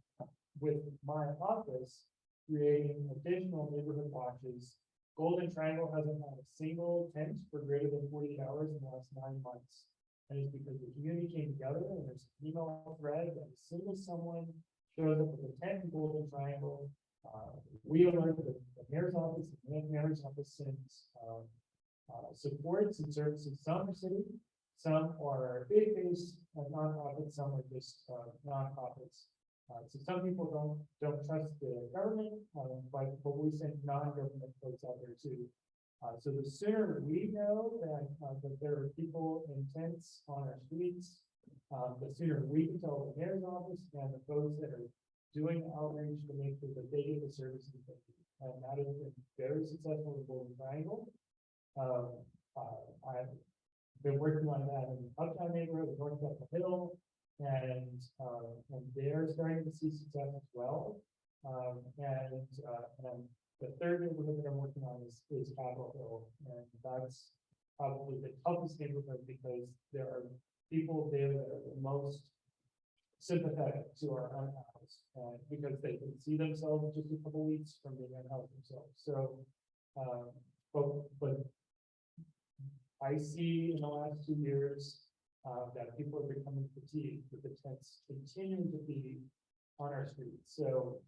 with my office, creating additional neighborhood watches. Golden Triangle hasn't had a single tent for greater than 48 hours in the last 9 months. And it's because the community came together and there's an email thread that as soon as someone shows up with a tent in Golden Triangle, we alert the mayor's office, and the mayor's office sends supports and services. Some are city, some are faith-based nonprofits, some are just nonprofits. So some people don't trust the government, but we send non-government folks out there too. So the sooner we know that there are people in tents on our streets, the sooner we can tell the mayor's office and the folks that are doing outreach to make sure that they get the services they need. And that has been very successful in Golden Triangle. I've been working on that in the Uptown neighborhood, the North Upper Hill, and they're starting to see success as well. And the third neighborhood that I'm working on is Capitol Hill, and that's probably the toughest neighborhood because there are people there that are the most sympathetic to our unhoused, because they can see themselves just a couple weeks from being unhoused themselves. So, but I see in the last 2 years that people are becoming fatigued with the tents continuing to be on our streets. So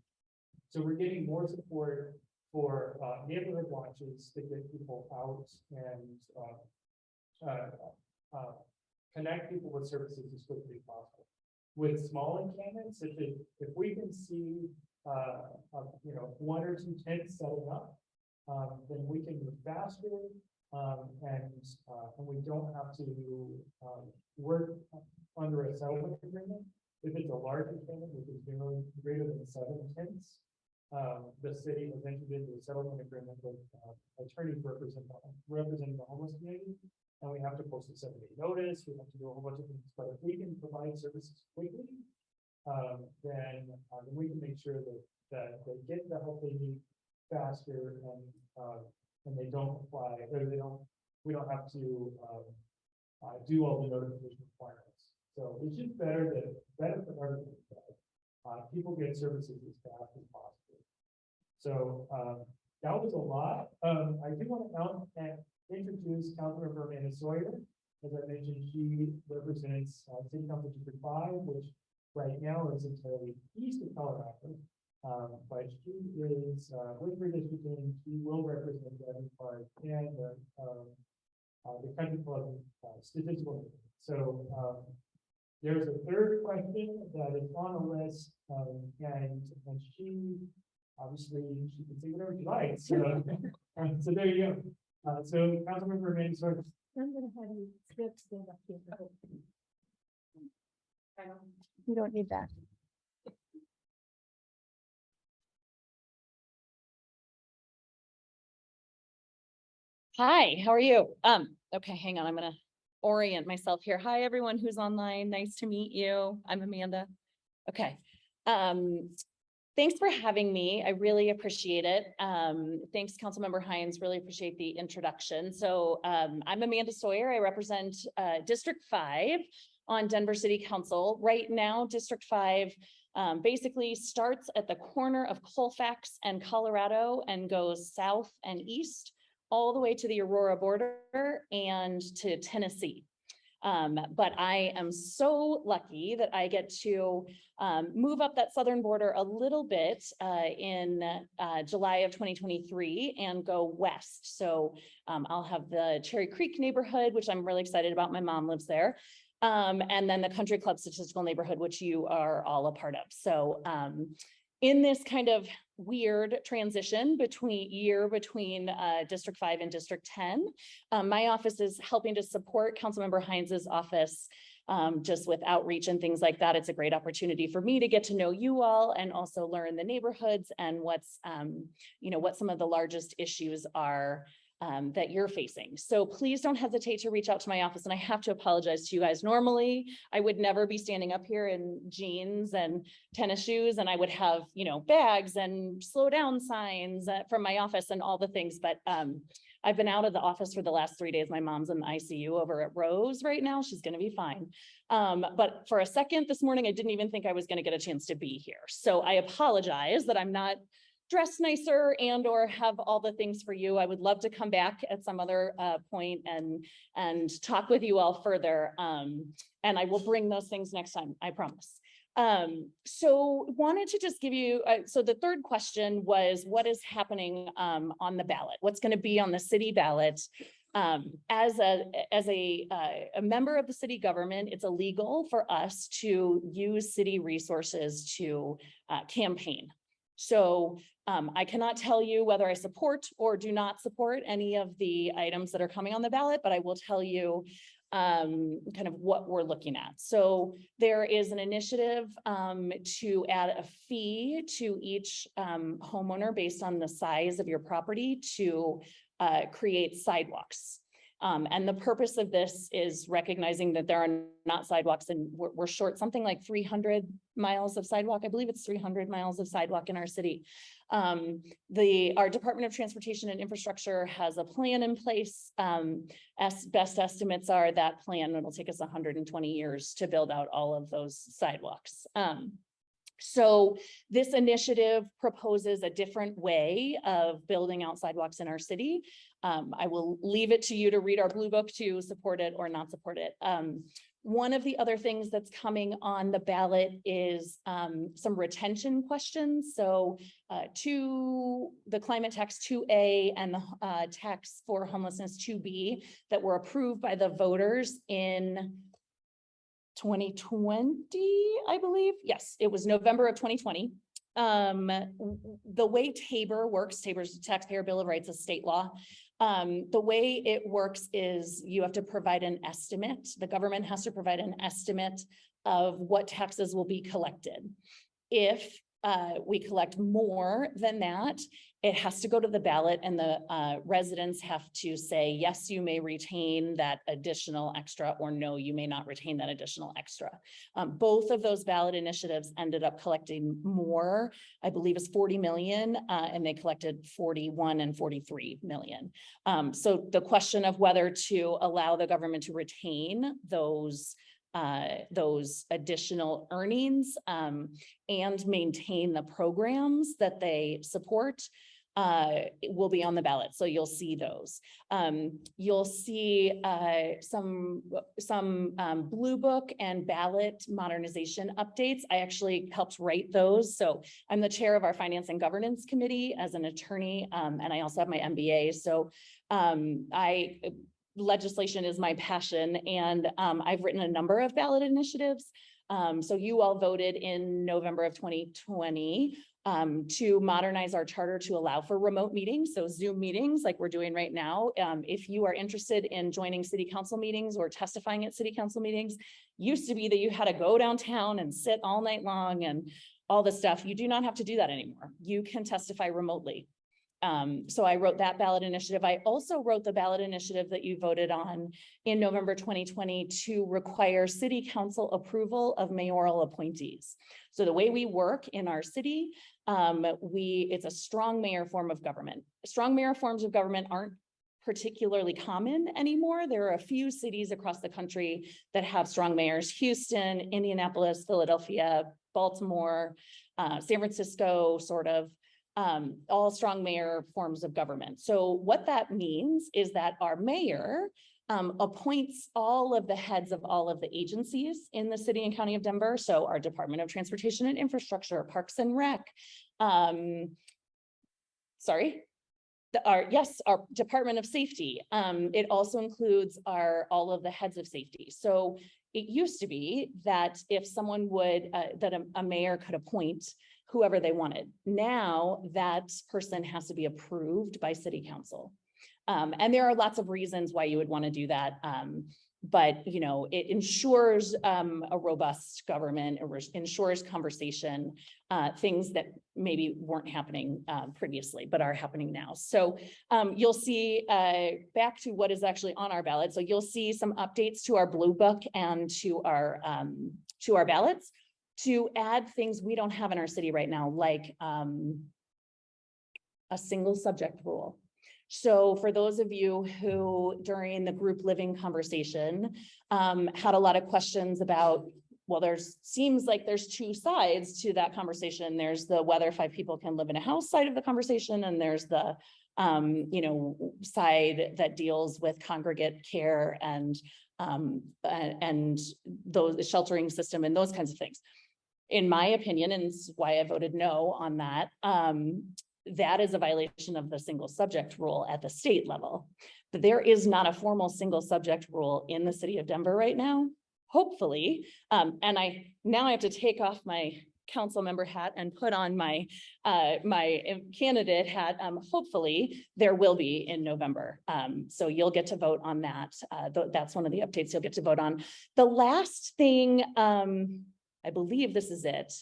we're getting more support for neighborhood watches to get people out and connect people with services as quickly as possible. With small encampments, if we can see 1 or 2 tents setting up, then we can move faster, and we don't have to work under a settlement agreement. If it's a large encampment, which is generally greater than 7 tents, the city has entered into a settlement agreement with attorneys representing the homeless community, and we have to post a 7-day notice. We have to do a whole bunch of things. But if we can provide services quickly, then we can make sure that they get the help they need faster, and they don't apply, or we don't have to do all the notification requirements. So it's just better for everyone. People get services as fast as possible. So that was a lot. I do want to introduce Councilmember Amanda Sawyer. As I mentioned, she represents City Council District 5, which right now is entirely east of Colorado. But she is with redistricting. She will represent that part and the country club statistical. So there's a third question that is on the list, and she obviously she can say whatever she likes. So there you go. So Councilmember Amanda Sawyer. I'm gonna have you stand up here. You don't need that. Hi, how are you? Okay, hang on, I'm gonna orient myself here. Hi, everyone who's online. Nice to meet you. I'm Amanda. Okay. Thanks for having me. I really appreciate it. Thanks, Councilmember Hinds. Really appreciate the introduction. So I'm Amanda Sawyer. I represent District 5 on Denver City Council. Right now, District 5 basically starts at the corner of Colfax and Colorado and goes south and east all the way to the Aurora border and to Tennessee. But I am so lucky that I get to move up that southern border a little bit in July of 2023 and go west. So I'll have the Cherry Creek neighborhood, which I'm really excited about. My mom lives there. And then the Country Club Statistical Neighborhood, which you are all a part of. So in this kind of weird transition between District 5 and District 10, my office is helping to support Councilmember Hinds's office just with outreach and things like that. It's a great opportunity for me to get to know you all and also learn the neighborhoods and what's, what some of the largest issues are that you're facing. So please don't hesitate to reach out to my office. And I have to apologize to you guys. Normally, I would never be standing up here in jeans and tennis shoes, and I would have, bags and slow down signs from my office and all the things. But I've been out of the office for the last 3 days. My mom's in the ICU over at Rose right now. She's going to be fine. But for a second this morning, I didn't even think I was going to get a chance to be here. So I apologize that I'm not dress nicer and or have all the things for you. I would love to come back at some other point and talk with you all further. And I will bring those things next time, I promise. So wanted to just give you, so the third question was, what is happening on the ballot? What's going to be on the city ballot? As a member of the city government, it's illegal for us to use city resources to campaign. So I cannot tell you whether I support or do not support any of the items that are coming on the ballot, but I will tell you kind of what we're looking at. So there is an initiative to add a fee to each homeowner based on the size of your property to create sidewalks. And the purpose of this is recognizing that there are not sidewalks, and we're short something like 300 miles of sidewalk. I believe it's 300 miles of sidewalk in our city. Our Department of Transportation and Infrastructure has a plan in place. As best estimates are, that plan, it'll take us 120 years to build out all of those sidewalks. So this initiative proposes a different way of building out sidewalks in our city. I will leave it to you to read our blue book to support it or not support it. One of the other things that's coming on the ballot is some retention questions. So to the climate tax 2A and the tax for homelessness 2B that were approved by the voters in 2020, I believe. Yes, it was November of 2020. The way Tabor works, Tabor's Taxpayer Bill of Rights is state law. The way it works is you have to provide an estimate. The government has to provide an estimate of what taxes will be collected. If we collect more than that, it has to go to the ballot, and the residents have to say, yes, you may retain that additional extra, or no, you may not retain that additional extra. Both of those ballot initiatives ended up collecting more, I believe it's 40 million, and they collected 41 and 43 million. So the question of whether to allow the government to retain those additional earnings and maintain the programs that they support will be on the ballot. So you'll see those. You'll see some blue book and ballot modernization updates. I actually helped write those. So I'm the chair of our Finance and Governance Committee as an attorney, and I also have my MBA. So legislation is my passion, and I've written a number of ballot initiatives. So you all voted in November of 2020 to modernize our charter to allow for remote meetings, so Zoom meetings like we're doing right now. If you are interested in joining city council meetings or testifying at city council meetings, used to be that you had to go downtown and sit all night long and all this stuff. You do not have to do that anymore. You can testify remotely. So I wrote that ballot initiative. I also wrote the ballot initiative that you voted on in November 2020 to require city council approval of mayoral appointees. So the way we work in our city, it's a strong mayor form of government. Strong mayor forms of government aren't particularly common anymore. There are a few cities across the country that have strong mayors: Houston, Indianapolis, Philadelphia, Baltimore, San Francisco, sort of. All strong mayor forms of government. So what that means is that our mayor appoints all of the heads of all of the agencies in the city and county of Denver. So our Department of Transportation and Infrastructure, Parks and Rec, our Department of Safety. It also includes all of the heads of safety. So it used to be that if someone would, that a mayor could appoint whoever they wanted. Now that person has to be approved by city council. And there are lots of reasons why you would want to do that. But, you know, it ensures a robust government, it ensures conversation, things that maybe weren't happening previously, but are happening now. So you'll see back to what is actually on our ballot. So you'll see some updates to our blue book and to our ballots to add things we don't have in our city right now, like a single subject rule. So for those of you who during the group living conversation had a lot of questions about, well, seems like there's two sides to that conversation. There's the whether 5 people can live in a house side of the conversation, and there's the you know, side that deals with congregate care and those sheltering system and those kinds of things. In my opinion, and this is why I voted no on that, that is a violation of the single subject rule at the state level. But there is not a formal single subject rule in the city of Denver right now, hopefully. And now I have to take off my council member hat and put on my my candidate hat. Hopefully there will be in November. So you'll get to vote on that. That's one of the updates you'll get to vote on. The last thing, I believe this is it.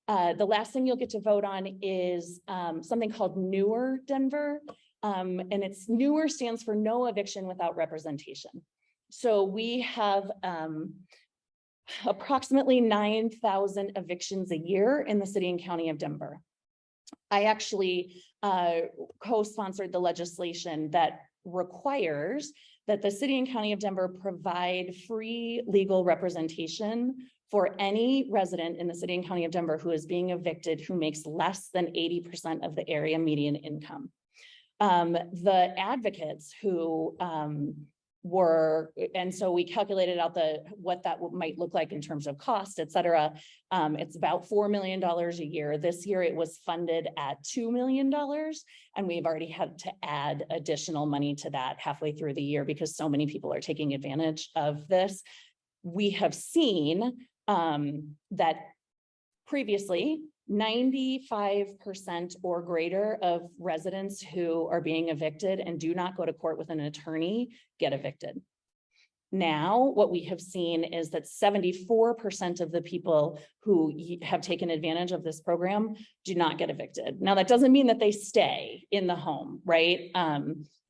The last thing you'll get to vote on is something called Newer Denver. And it's newer stands for no eviction without representation. So we have approximately 9,000 evictions a year in the city and county of Denver. I actually co-sponsored the legislation that requires that the city and county of Denver provide free legal representation for any resident in the city and county of Denver who is being evicted, who makes less than 80% of the area median income. The advocates who and so we calculated out what that might look like in terms of cost, et cetera. It's about $4 million a year. This year it was funded at $2 million, and we've already had to add additional money to that halfway through the year because so many people are taking advantage of this. We have seen that previously 95% or greater of residents who are being evicted and do not go to court with an attorney get evicted. Now, what we have seen is that 74% of the people who have taken advantage of this program do not get evicted. Now, that doesn't mean that they stay in the home, right?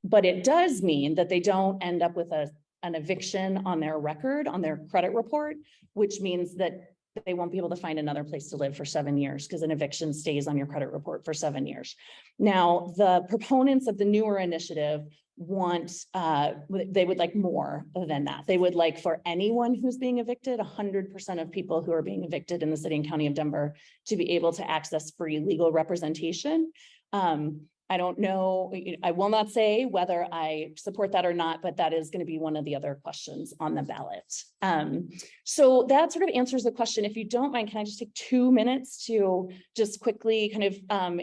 But it does mean that they don't end up with an eviction on their record, on their credit report, which means that they won't be able to find another place to live for 7 years because an eviction stays on your credit report for 7 years. Now, the proponents of the Newer initiative they would like more than that. They would like for anyone who's being evicted, 100% of people who are being evicted in the city and county of Denver to be able to access free legal representation. I don't know, I will not say whether I support that or not, but that is going to be one of the other questions on the ballot. So that sort of answers the question. If you don't mind, can I just take 2 minutes to just quickly kind of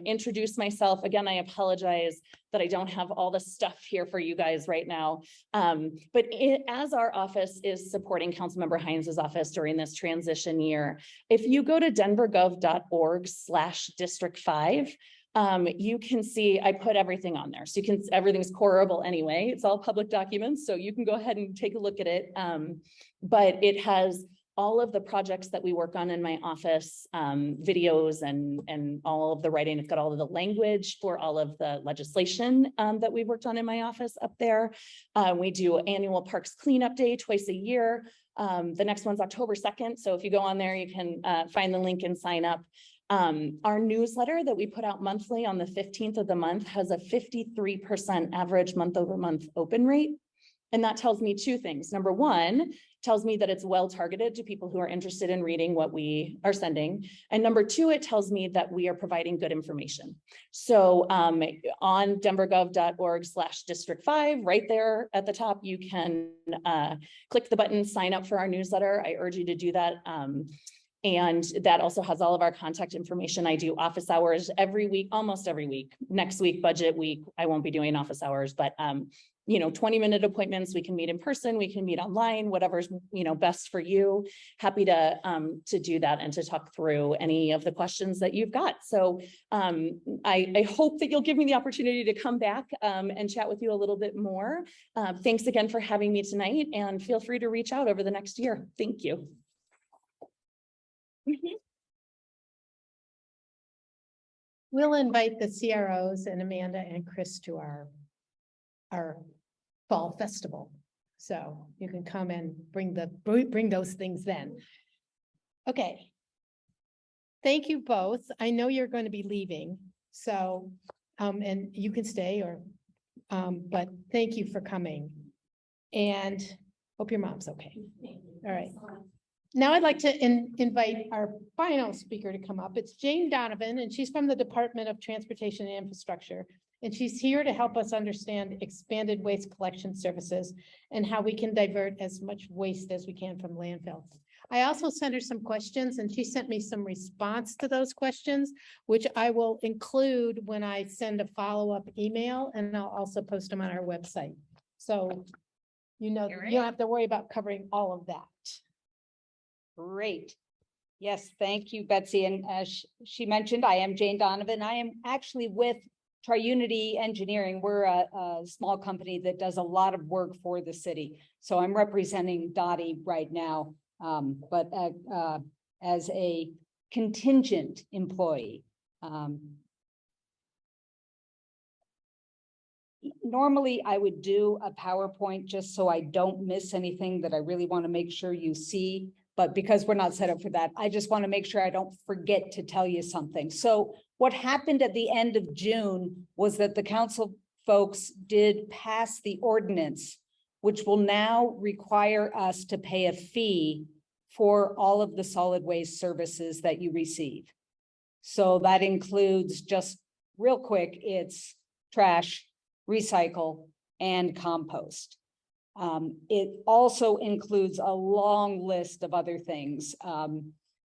introduce myself? Again, I apologize that I don't have all the stuff here for you guys right now. But as our office is supporting Councilmember Hinds' office during this transition year, if you go to denvergov.org/district5, you can see I put everything on there. So you can, everything's queryable anyway. It's all public documents. So you can go ahead and take a look at it. But it has all of the projects that we work on in my office, videos and all of the writing. It's got all of the language for all of the legislation that we worked on in my office up there. We do annual Parks Cleanup Day twice a year. The next one's October 2nd. So if you go on there, you can find the link and sign up. Our newsletter that we put out monthly on the 15th of the month has a 53% average month-over-month open rate. And that tells me 2 things. Number one, tells me that it's well targeted to people who are interested in reading what we are sending. And number 2, it tells me that we are providing good information. So on denvergov.org/district5, right there at the top, you can click the button, sign up for our newsletter. I urge you to do that. And that also has all of our contact information. I do office hours every week, almost every week. Next week, budget week, I won't be doing office hours, but 20-minute appointments. We can meet in person, we can meet online, whatever's, best for you. Happy to do that and to talk through any of the questions that you've got. So I hope that you'll give me the opportunity to come back and chat with you a little bit more. Thanks again for having me tonight, and feel free to reach out over the next year. Thank you. We'll invite the CROs and Amanda and Chris to our fall festival. So you can come and bring those things then. Okay. Thank you both. I know you're going to be leaving, so, and you can stay or, but thank you for coming. And hope your mom's okay. All right. Now I'd like to invite our final speaker to come up. It's Jane Donovan, and she's from the Department of Transportation and Infrastructure. And she's here to help us understand expanded waste collection services and how we can divert as much waste as we can from landfill. I also sent her some questions, and she sent me some response to those questions, which I will include when I send a follow-up email, and I'll also post them on our website. So, you don't have to worry about covering all of that. Great. Yes, thank you, Betsy. And as she mentioned, I am Jane Donovan. I am actually with Triunity Engineering. We're a small company that does a lot of work for the city. So I'm representing Dottie right now, but as a contingent employee. Normally, I would do a PowerPoint just so I don't miss anything that I really want to make sure you see. But because we're not set up for that, I just want to make sure I don't forget to tell you something. So what happened at the end of June was that the council folks did pass the ordinance, which will now require us to pay a fee for all of the solid waste services that you receive. So that includes, just real quick, it's trash, recycle, and compost. It also includes a long list of other things,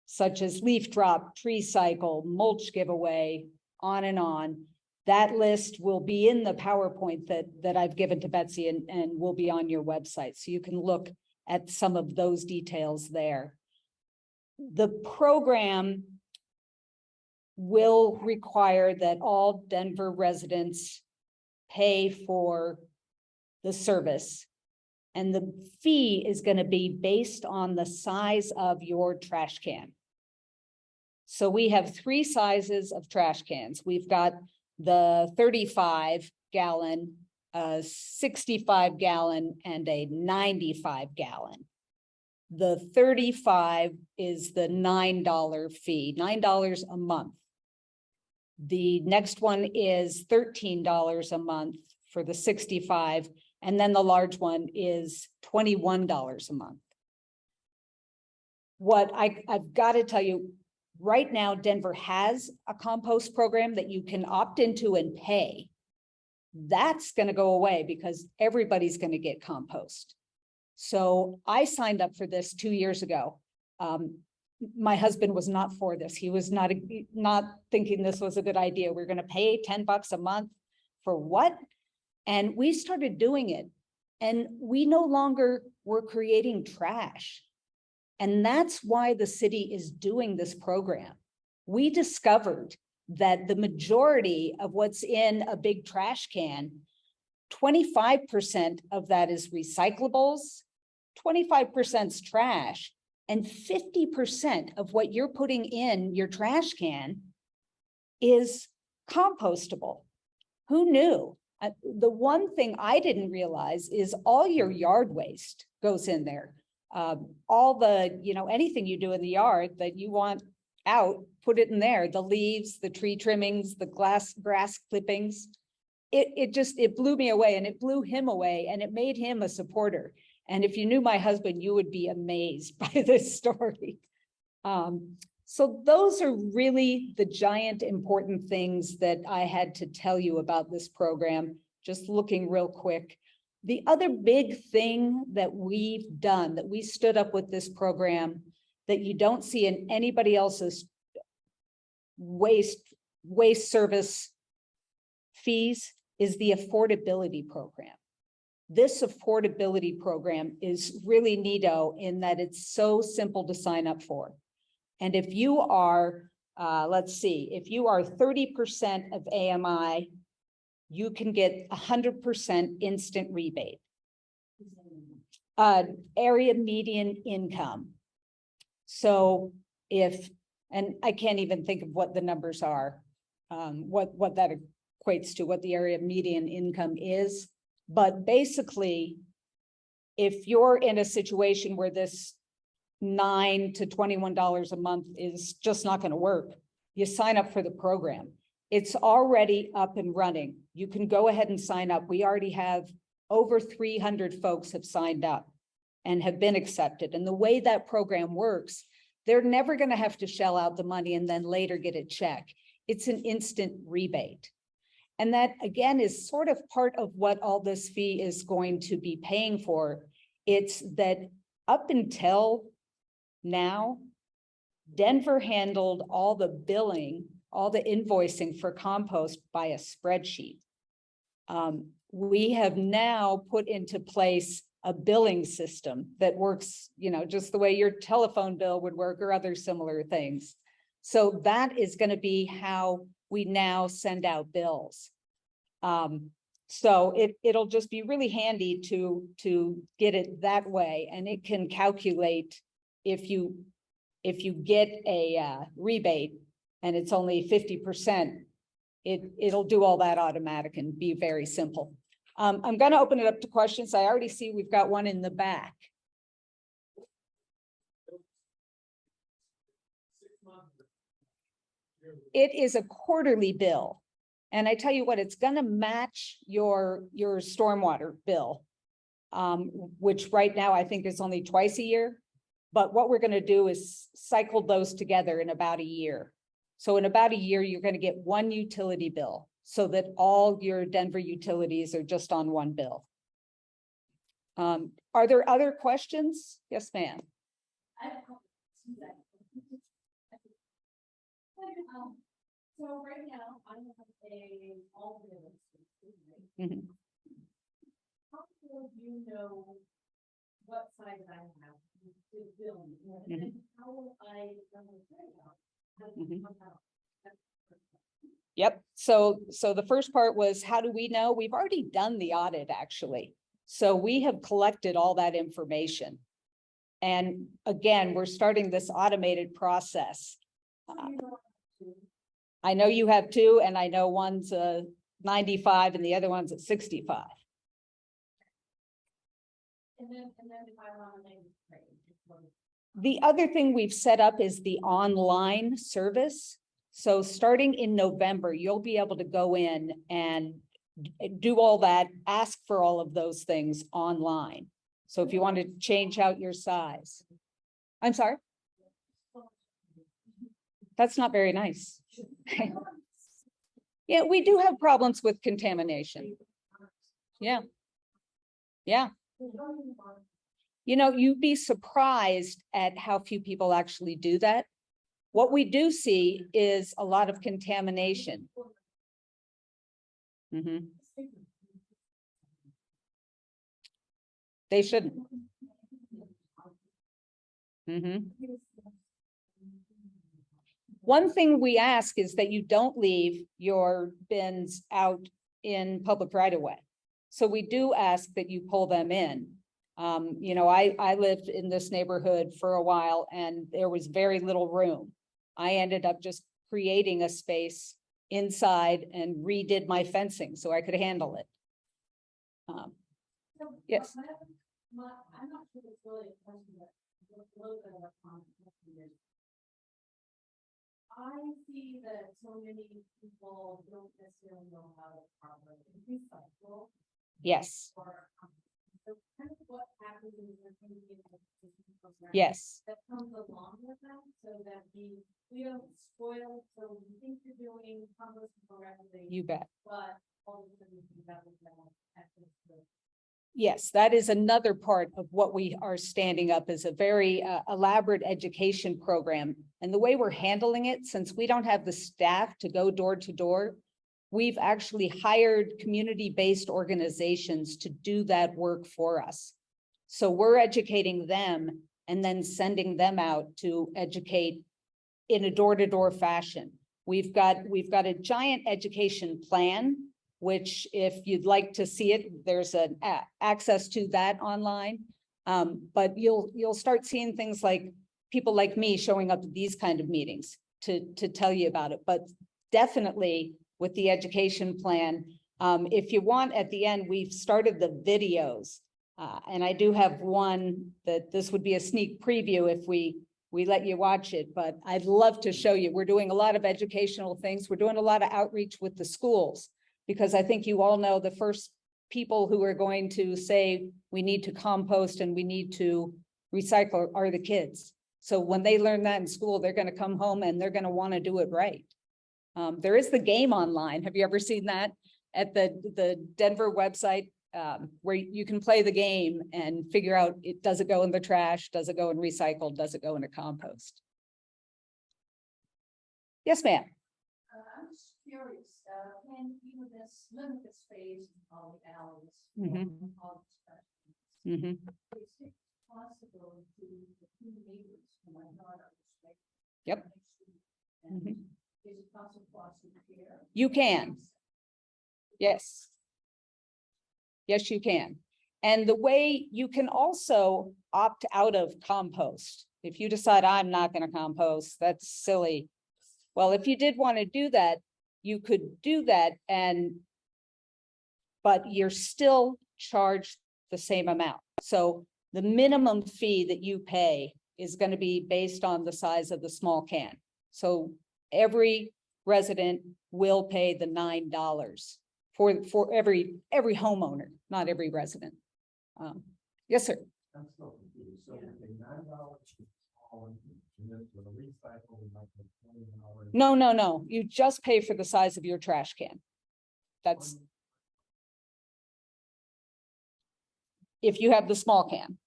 such as leaf drop, tree cycle, mulch giveaway, on and on. That list will be in the PowerPoint that I've given to Betsy and will be on your website. So you can look at some of those details there. The program will require that all Denver residents pay for the service. And the fee is going to be based on the size of your trash can. So we have 3 sizes of trash cans. We've got the 35-gallon, 65-gallon, and a 95-gallon. The 35 is the $9 fee, $9 a month. The next one is $13 a month for the 65. And then the large one is $21 a month. What I've got to tell you, right now, Denver has a compost program that you can opt into and pay. That's going to go away because everybody's going to get compost. So I signed up for this 2 years ago. My husband was not for this. He was not thinking this was a good idea. We're going to pay $10 a month for what? And we started doing it, and we no longer were creating trash. And that's why the city is doing this program. We discovered that the majority of what's in a big trash can, 25% of that is recyclables, 25% is trash, and 50% of what you're putting in your trash can is compostable. Who knew? The one thing I didn't realize is all your yard waste goes in there. All the, anything you do in the yard that you want out, put it in there. The leaves, the tree trimmings, the grass clippings. It blew me away, and it blew him away, and it made him a supporter. And if you knew my husband, you would be amazed by this story. So those are really the giant important things that I had to tell you about this program, just looking real quick. The other big thing that we've done, that we stood up with this program that you don't see in anybody else's waste service fees, is the affordability program. this affordability program is really neato in that it's so simple to sign up for. And if you are, let's see, if you are 30% of AMI, you can get 100% instant rebate. Area median income. So if, and I can't even think of what the numbers are, what that equates to, what the area median income is. But basically, if you're in a situation where this $9 to $21 a month is just not going to work, you sign up for the program. It's already up and running. You can go ahead and sign up. We already have over 300 folks have signed up and have been accepted. And the way that program works, they're never going to have to shell out the money and then later get a check. It's an instant rebate. And that, again, is sort of part of what all this fee is going to be paying for. It's that up until now, Denver handled all the billing, all the invoicing for compost by a spreadsheet. We have now put into place a billing system that works, just the way your telephone bill would work or other similar things. So that is going to be how we now send out bills. So it'll just be really handy to get it that way, and it can calculate if you get a rebate and it's only 50%, it'll do all that automatic and be very simple. I'm going to open it up to questions. I already see we've got one in the back. It is a quarterly bill. And I tell you what, it's going to match your stormwater bill, which right now I think is only twice a year. But what we're going to do is cycle those together in about a year. So in about a year, you're going to get one utility bill so that all your Denver utilities are just on one bill. Are there other questions? Yes, ma'am. So right now, I have all bills. Mhm. How will you know what size I have to bill me? And how will I Yep. So the first part was, how do we know? We've already done the audit, actually. So we have collected all that information. And again, we're starting this automated process. I know you have two, and I know one's 95 and the other one's at 65. And then if I want to make it great. The other thing we've set up is the online service. So starting in November, you'll be able to go in and do all that, ask for all of those things online. So if you want to change out your size. I'm sorry? That's not very nice. Yeah, we do have problems with contamination. Yeah. Yeah. You'd be surprised at how few people actually do that. What we do see is a lot of contamination. Mm-hmm. They shouldn't. Mm-hmm. One thing we ask is that you don't leave your bins out in public right of way. So we do ask that you pull them in. I lived in this neighborhood for a while and there was very little room. I ended up just creating a space inside and redid my fencing so I could handle it. Yes. I'm not sure it's really a question, but a little bit of a comment. I see that so many people don't necessarily know how to properly recycle. Yes. So kind of what happens in the program. Yes. That comes along with that, so that we don't spoil. So we think you're doing compost correctly. You bet. But all of a sudden you think that was Yes, that is another part of what we are standing up as a very elaborate education program. And the way we're handling it, since we don't have the staff to go door to door, we've actually hired community-based organizations to do that work for us. So we're educating them and then sending them out to educate in a door-to-door fashion. We've got a giant education plan, which if you'd like to see it, there's an access to that online. But you'll start seeing things like people like me showing up at these kind of meetings to tell you about it. But definitely with the education plan, if you want, at the end, we've started the videos. And I do have one that this would be a sneak preview if we let you watch it, but I'd love to show you. We're doing a lot of educational things. We're doing a lot of outreach with the schools, because I think you all know the first people who are going to say we need to compost and we need to recycle are the kids. So when they learn that in school, they're going to come home and they're going to want to do it right. There is the game online. Have you ever seen that at the Denver website? Where you can play the game and figure out, does it go in the trash? Does it go in recycled? Does it go into compost? Yes, ma'am. I'm just curious, can you this limit the space in all the alleys? Mhm. All the space? Mhm. Is it possible to the two neighbors who are not on the street? Yep. And Mhm. is it possible for us to share? You can. Yes. Yes, you can. And the way you can also opt out of compost. If you decide I'm not going to compost, that's silly. Well, if you did want to do that, you could do that, but you're still charged the same amount. So the minimum fee that you pay is going to be based on the size of the small can. So every resident will pay the $9 for every homeowner, not every resident. Yes, sir. I'm still confused. So we pay $9 for small, and then for the recycle, we might pay $20. No. You just pay for the size of your trash can. That's if you have the small can.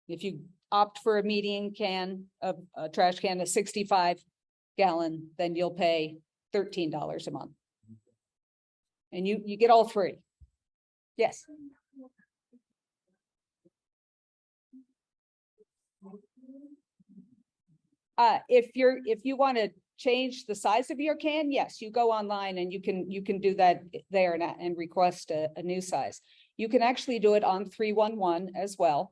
If you opt for a medium can, a trash can, a 65-gallon, then you'll pay $13 a month. And you get all three. Yes. If you want to change the size of your can, yes, you go online and you can do that there and request a new size. You can actually do it on 311 as well.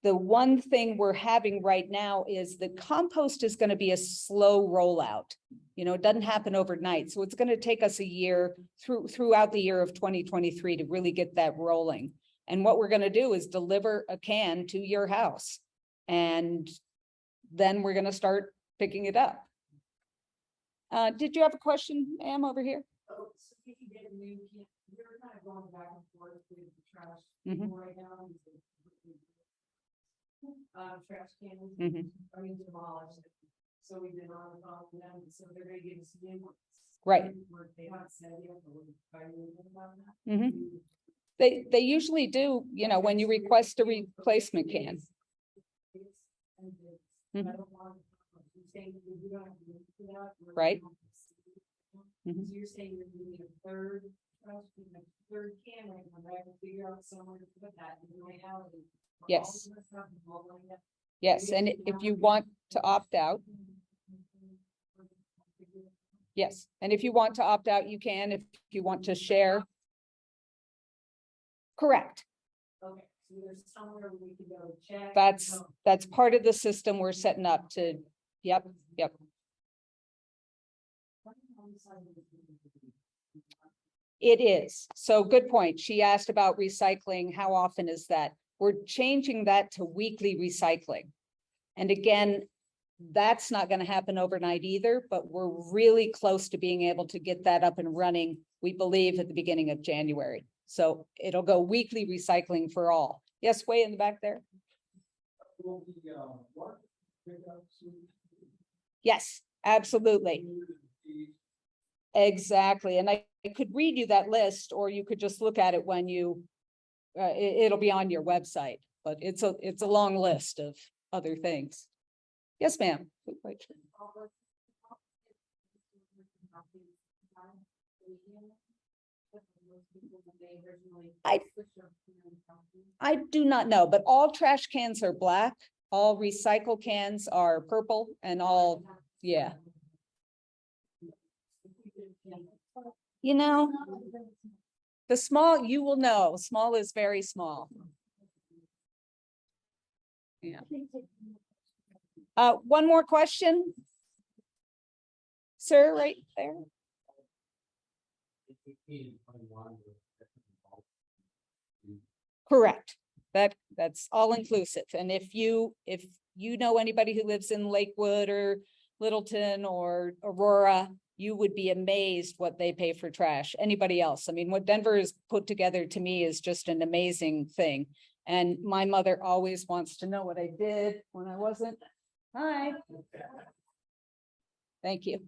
The one thing we're having right now is the compost is going to be a slow rollout. You know, it doesn't happen overnight. So it's going to take us a year throughout the year of 2023 to really get that rolling. And what we're going to do is deliver a can to your house. And then we're going to start picking it up. Did you have a question, ma'am, over here? Oh, so if you get a new, you're kind of going back and forth with the trash Mhm. right now. Trash cans, Mhm. I mean, demolished. So we've been on the phone with them, so they're gonna give us new ones. Right. They haven't said yet, but we're fighting about that. Mhm. They usually do, you know, when you request a replacement can. Mhm. Right. Mhm. So you're saying you're doing a third can, right, when I can figure out somewhere to put that in reality. for all Yes. of us have to go like that. Yes, and if you want to opt out, yes, and if you want to opt out, you can. If you want to share. Correct. Okay, so there's somewhere we can go check. That's part of the system we're setting up to, yep. It is. So good point. She asked about recycling. How often is that? We're changing that to weekly recycling. And again, that's not going to happen overnight either, but we're really close to being able to get that up and running, we believe, at the beginning of January. So it'll go weekly recycling for all. Yes, way in the back there. Yes, absolutely. Exactly. And I could read you that list, or you could just look at it when you, it'll be on your website, but it's a long list of other things. Yes, ma'am. I do not know, but all trash cans are black, all recycle cans are purple, and all, yeah. You know, the small, you will know, small is very small. Yeah. One more question? Sir, right there. Correct. That's all inclusive. And if you know anybody who lives in Lakewood or Littleton or Aurora, you would be amazed what they pay for trash. Anybody else? I mean, what Denver has put together to me is just an amazing thing. And my mother always wants to know what I did when I wasn't. Hi. Thank you.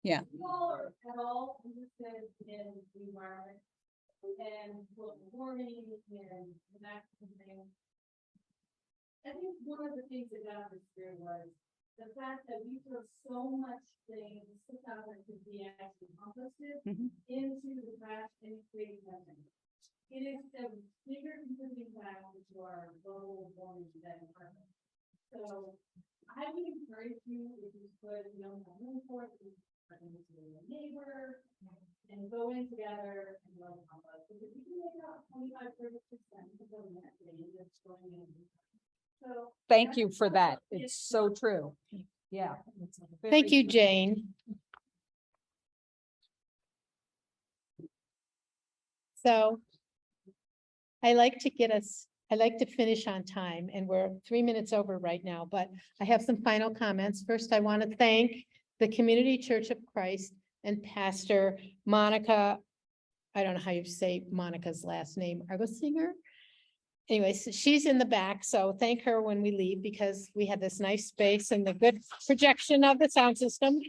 Yeah. At all interested in the environment and global warming and that kind of thing. I think one of the things that got us here was the fact that we throw so much things that could be actually composted into the trash and create nothing. It is a bigger contributing factor to our global warming than environment. So I would encourage you, if you could, you don't have room for it, you can a neighbor and go in together and learn compost. Because you can make out 25-30% of the net that's going in. So Thank you for that. It's so true. Yeah. Thank you, Jane. So I like to finish on time, and we're 3 minutes over right now, but I have some final comments. First, I want to thank the Community Church of Christ and Pastor Monica. I don't know how you say Monica's last name, Argosinger. Anyways, she's in the back, so thank her when we leave because we had this nice space and the good projection of the sound system.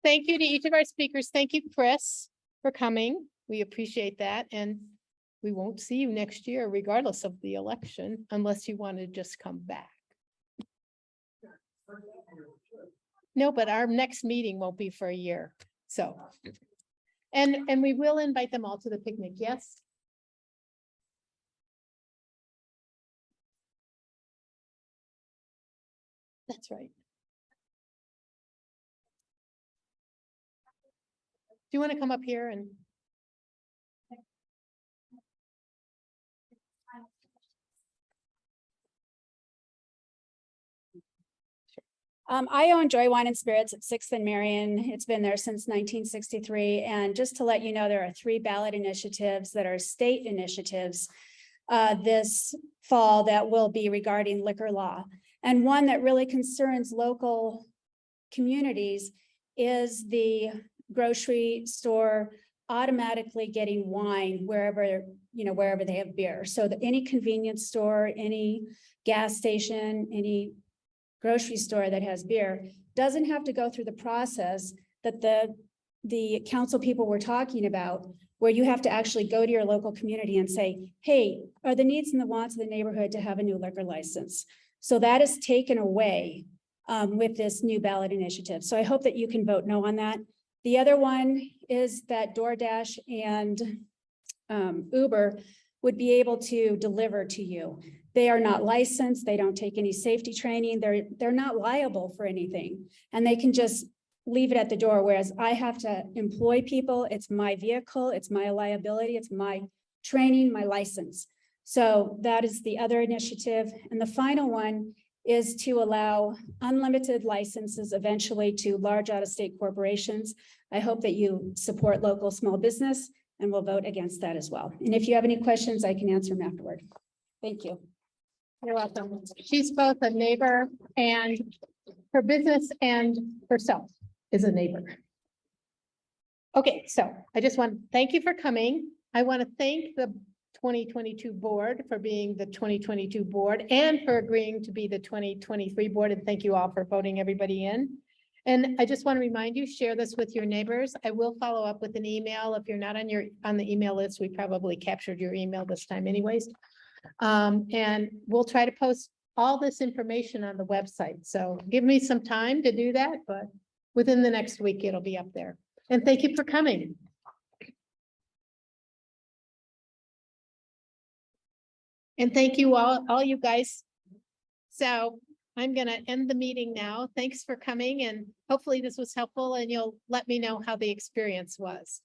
Thank you to each of our speakers. Thank you, Chris, for coming. We appreciate that. And we won't see you next year regardless of the election, unless you want to just come back. No, but our next meeting won't be for a year. So, and we will invite them all to the picnic. Yes. That's right. Do you want to come up here and? I own Joy Wine and Spirits at 6th and Marion. It's been there since 1963. And just to let you know, there are 3 ballot initiatives that are state initiatives this fall that will be regarding liquor law. And one that really concerns local communities is the grocery store automatically getting wine wherever they have beer. So that any convenience store, any gas station, any grocery store that has beer doesn't have to go through the process that the council people were talking about, where you have to actually go to your local community and say, hey, are the needs and the wants of the neighborhood to have a new liquor license? So that is taken away with this new ballot initiative. So I hope that you can vote no on that. The other one is that DoorDash and Uber would be able to deliver to you. They are not licensed. They don't take any safety training. They're not liable for anything. And they can just leave it at the door. Whereas I have to employ people. It's my vehicle. It's my liability. It's my training, my license. So that is the other initiative. And the final one is to allow unlimited licenses eventually to large out-of-state corporations. I hope that you support local small business and will vote against that as well. And if you have any questions, I can answer them afterward. Thank you. You're welcome. She's both a neighbor and her business and herself is a neighbor. Okay, so I just want to thank you for coming. I want to thank the 2022 board for being the 2022 board and for agreeing to be the 2023 board. And thank you all for voting everybody in. And I just want to remind you, share this with your neighbors. I will follow up with an email. If you're not on the email list, we probably captured your email this time anyways. And we'll try to post all this information on the website. So give me some time to do that, but Within the next week, it'll be up there. And thank you for coming. And thank you all you guys. So I'm gonna end the meeting now. Thanks for coming and hopefully this was helpful and you'll let me know how the experience was.